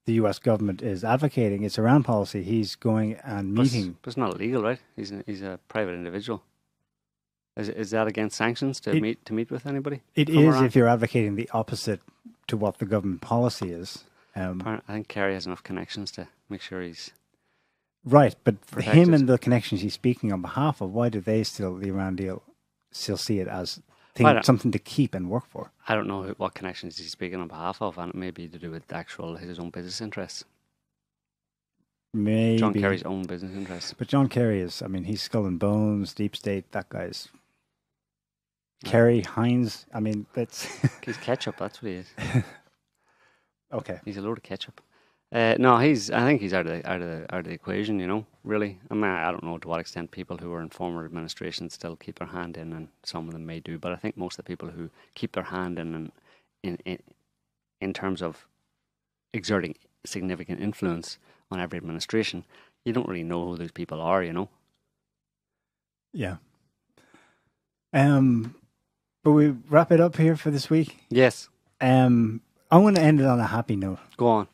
the US government is advocating. It's Iran policy. He's going and meeting... But it's not illegal, right? He's a private individual. Is that against sanctions to meet with anybody? It is Iran? If you're advocating the opposite to what the government policy is. I think Kerry has enough connections to make sure he's... Right, but for protected. him and the connections he's speaking on behalf of, why do they the Iran deal, still see it as something to keep and work for? I don't know what connections he's speaking on behalf of, and it may be to do with his own business interests. Maybe. John Kerry's own business interests. But John Kerry he's skull and bones, deep state, that guy's... Kerry, Heinz, that's... He's ketchup, that's what he is. Okay. He's a load of ketchup. No, I think he's out of the equation, really. I don't know to what extent people who are in former administrations still keep their hand in, and some of them may do, but I think most of the people who keep their hand in terms of exerting significant influence on every administration, you don't really know who those people are, Yeah. But we wrap it up here for this week. Yes. I want to end it on a happy note. Go on.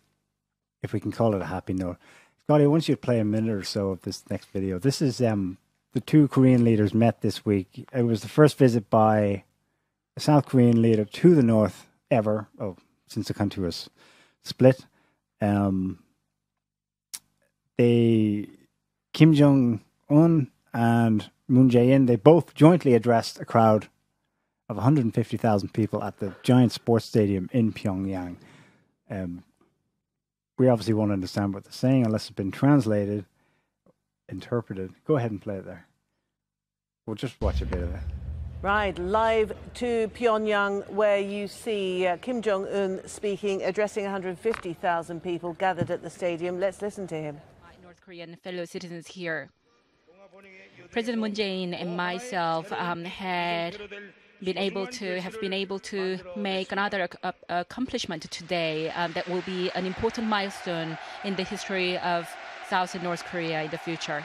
If we can call it a happy note. Scotty, I want you to play a minute or so of this next video. This is the two Korean leaders met this week. It was the first visit by a South Korean leader to the North ever, since the country was split. Kim Jong-un and Moon Jae-in, they both jointly addressed a crowd of 150,000 people at the giant sports stadium in Pyongyang. We obviously won't understand what they're saying unless it's been interpreted. Go ahead and play it there. We'll just watch a bit of it. Right, live to Pyongyang, where you see Kim Jong-un speaking, addressing 150,000 people gathered at the stadium. Let's listen to him. North Korean fellow citizens here. President Moon Jae-in and myself have been able to make another accomplishment today that will be an important milestone in the history of South and North Korea in the future.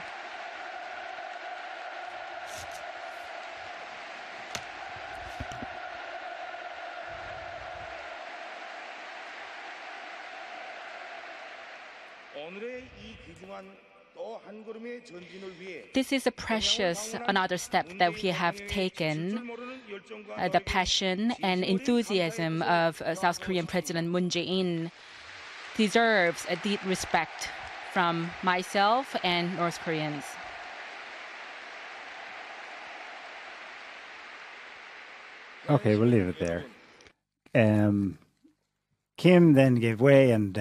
This is a precious another step that we have taken. The passion and enthusiasm of South Korean President Moon Jae-in deserves a deep respect from myself and North Koreans. Okay, we'll leave it there. Kim then gave way, and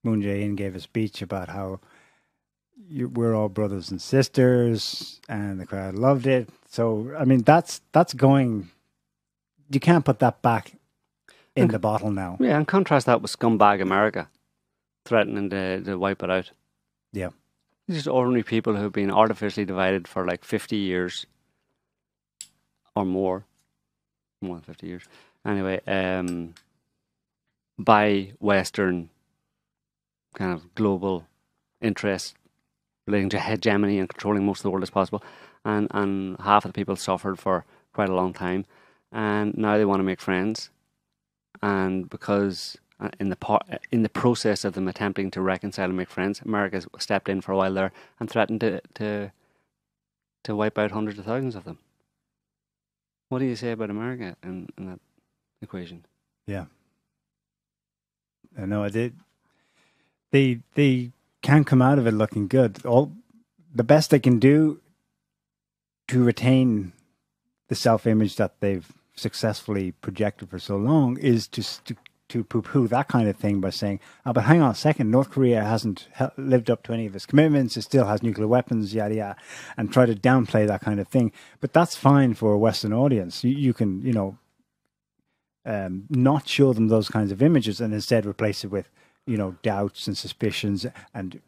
Moon Jae-in gave a speech about how we're all brothers and sisters, and the crowd loved it. So, I mean, that's going. You can't put that back in the bottle now. Yeah, and contrast that with scumbag America threatening to wipe it out. Yeah. These are ordinary people who've been artificially divided for like 50 years or more than 50 years. Anyway, by Western kind of global interests relating to hegemony and controlling most of the world as possible. And half of the people suffered for quite a long time. And now they want to make friends. And because in the process of them attempting to reconcile and make friends, America stepped in for a while there and threatened to wipe out hundreds of thousands of them. What do you say about America in that equation? Yeah. I know I did. They can't come out of it looking good. The best they can do to retain the self-image that they've successfully projected for so long is to poo-poo that kind of thing by saying, oh, but hang on a second, North Korea hasn't lived up to any of its commitments, it still has nuclear weapons, yada, yada, and try to downplay that kind of thing. But that's fine for a Western audience. You can, not show them those kinds of images and instead replace it with, doubts and suspicions and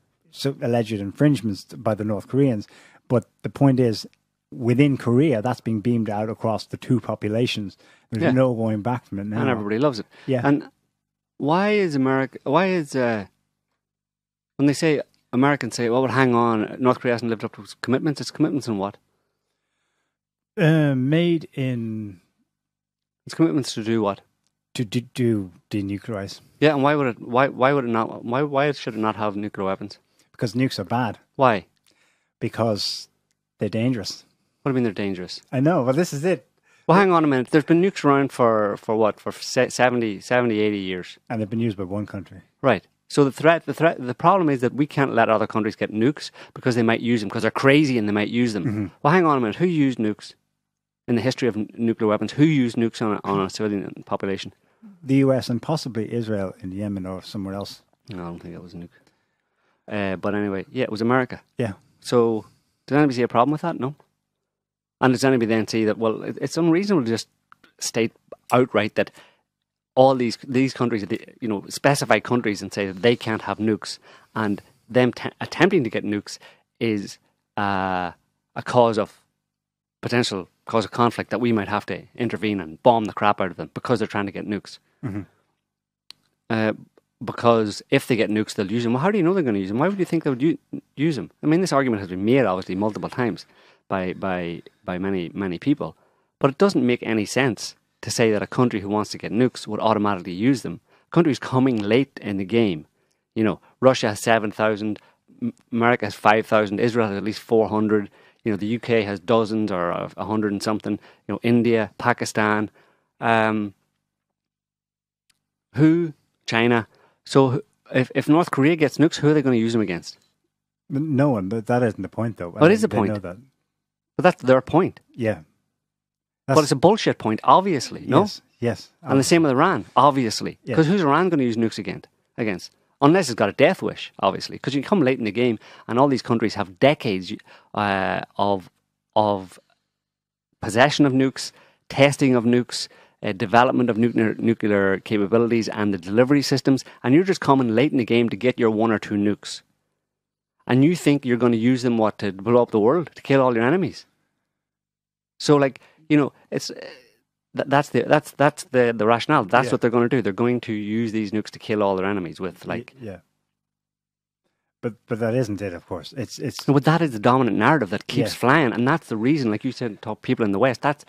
alleged infringements by the North Koreans. But the point is, within Korea, that's being beamed out across the two populations. There's no going back from it now. And everybody loves it. Yeah. And why is when they say, Americans say, well, hang on, North Korea hasn't lived up to its commitments. Its commitments in what? Made in... Its commitments to do what? To do denuclearize. Yeah, and why would it not? Why should it not have nuclear weapons? Because nukes are bad. Why? Because they're dangerous. What do you mean they're dangerous? I know, but this is it. Well, hang on a minute. There's been nukes around for what? For 70, 80 years. And they've been used by one country. Right. So the problem is that we can't let other countries get nukes because they might use them, because they're crazy and they might use them. Mm-hmm. Well, hang on a minute. Who used nukes? In the history of nuclear weapons, who used nukes on a civilian population? The US and possibly Israel in Yemen or somewhere else. No, I don't think that was a nuke. But anyway, yeah, it was America. Yeah. So, does anybody see a problem with that? No. And does anybody then see that, well, it's unreasonable to just state outright that all these countries, specify countries and say that they can't have nukes, and them attempting to get nukes is a potential cause of conflict that we might have to intervene and bomb the crap out of them because they're trying to get nukes. Mm-hmm. Because if they get nukes, they'll use them. Well, how do you know they're going to use them? Why would you think they would use them? I mean, this argument has been made, obviously, multiple times by many people. But it doesn't make any sense to say that a country who wants to get nukes would automatically use them. A country who's coming late in the game. Russia has 7,000, America has 5,000, Israel has at least 400. The UK has dozens or 100 and something. India, Pakistan, China. So if North Korea gets nukes, who are they going to use them against? No one. But that isn't the point, though. What is the point? Know that. But that's their point. Yeah. But it's a bullshit point, obviously. No. Yes. And the same with Iran, obviously, because who's Iran going to use nukes against? Unless it's got a death wish, obviously, because you come late in the game, and all these countries have decades of possession of nukes, testing of nukes, development of nuclear capabilities, and the delivery systems, and you're just coming late in the game to get your one or two nukes, and you think you're going to use them to blow up the world, to kill all your enemies. So, it's. That's the rationale. That's what they're going to do. They're going to use these nukes to kill all their enemies with Yeah. But that isn't it. Of course, it's. But that is the dominant narrative that keeps flying, and that's the reason. Like you said, to people in the West, that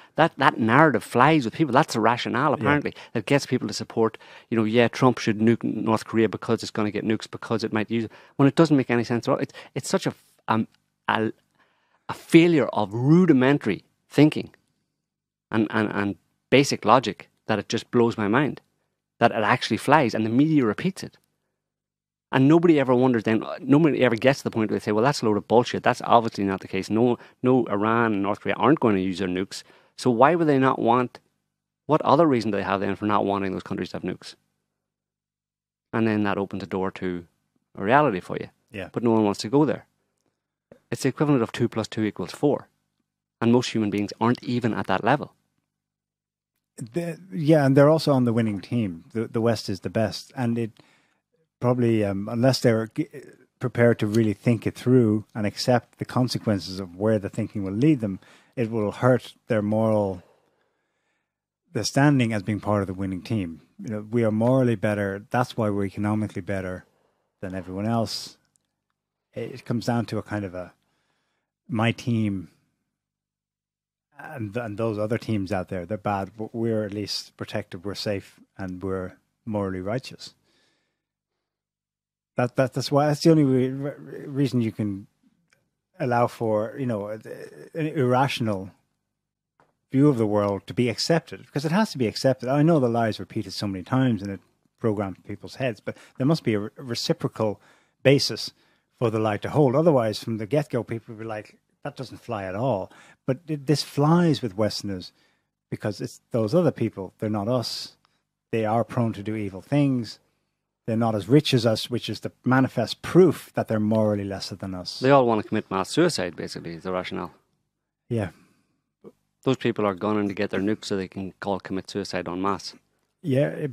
narrative flies with people. That's the rationale apparently that gets people to support. Trump should nuke North Korea because it's going to get nukes because it might use it. When it doesn't make any sense at all. It's such a failure of rudimentary thinking, and basic logic that it just blows my mind that it actually flies, and the media repeats it. And nobody ever wonders then, nobody ever gets to the point where they say, well, that's a load of bullshit. That's obviously not the case. No, Iran and North Korea aren't going to use their nukes. So why would they not want, what other reason do they have then for not wanting those countries to have nukes? And then that opens the door to a reality for you. Yeah. But no one wants to go there. It's the equivalent of 2 + 2 = 4. And most human beings aren't even at that level. Yeah, and they're also on the winning team. The West is the best. And it probably, unless they're prepared to really think it through and accept the consequences of where the thinking will lead them, it will hurt their standing as being part of the winning team. We are morally better. That's why we're economically better than everyone else. It comes down to a kind of my team and those other teams out there, they're bad, but we're at least protected, we're safe, and we're morally righteous. That's the only reason you can allow for an irrational view of the world to be accepted, because it has to be accepted. I know the lie is repeated so many times and it programs people's heads, but there must be a reciprocal basis for the lie to hold. Otherwise, from the get-go, people will be like, that doesn't fly at all. But this flies with Westerners because it's those other people. They're not us. They are prone to do evil things. They're not as rich as us, which is the manifest proof that they're morally lesser than us. They all want to commit mass suicide, basically, is the rationale. Yeah. Those people are gunning to get their nukes so they can commit suicide en masse. Yeah,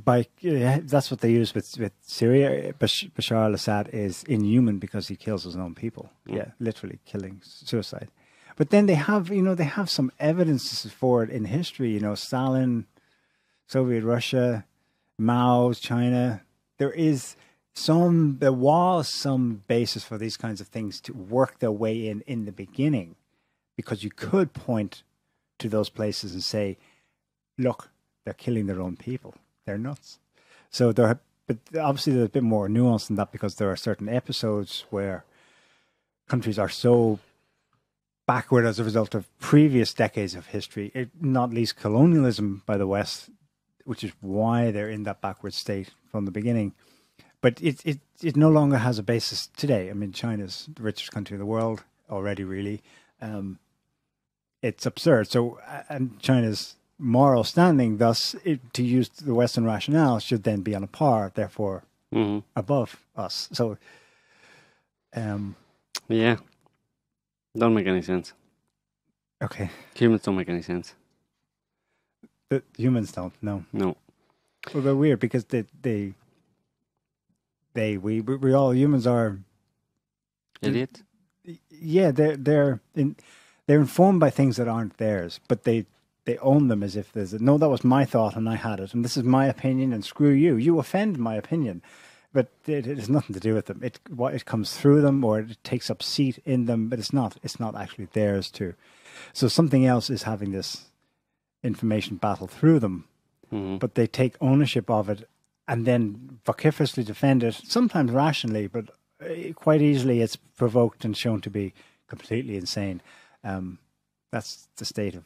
that's what they use with Syria. Bashar al-Assad is inhuman because he kills his own people. Yeah, literally killing, suicide. But then they have some evidence for it in history. Stalin, Soviet Russia, Mao's China. There was some basis for these kinds of things to work their way in the beginning, because you could point to those places and say, look, they're killing their own people. They're nuts. So but obviously there's a bit more nuance than that, because there are certain episodes where countries are so backward as a result of previous decades of history, not least colonialism by the West, which is why they're in that backward state from the beginning. But it no longer has a basis today. I mean, China's the richest country in the world already, really. It's absurd. So, and China's moral standing, thus, to use the Western rationale, should then be on a par, therefore, above us. So, yeah, don't make any sense. Okay, humans don't make any sense. The humans don't. No. Well, they're weird because we all humans are idiots. Yeah, they're informed by things that aren't theirs, but they own them as if there's no, that was my thought and I had it, and this is my opinion, and screw you. You offend my opinion, but it has nothing to do with them. It comes through them, or it takes up seat in them, but it's not actually theirs too. So something else is having this information battle through them, but they take ownership of it and then vociferously defend it, sometimes rationally, but quite easily it's provoked and shown to be completely insane. That's the state of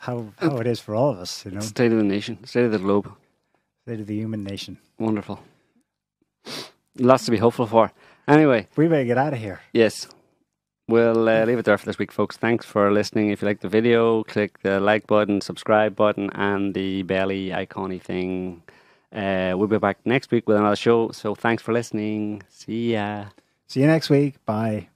how it is for all of us, State of the nation, state of the globe. State of the human nation. Wonderful. Lots to be hopeful for. Anyway. We better get out of here. Yes. We'll leave it there for this week, folks. Thanks for listening. If you like the video, click the like button, subscribe button, and the belly icon-y thing. We'll be back next week with another show. So thanks for listening. See ya. See you next week. Bye.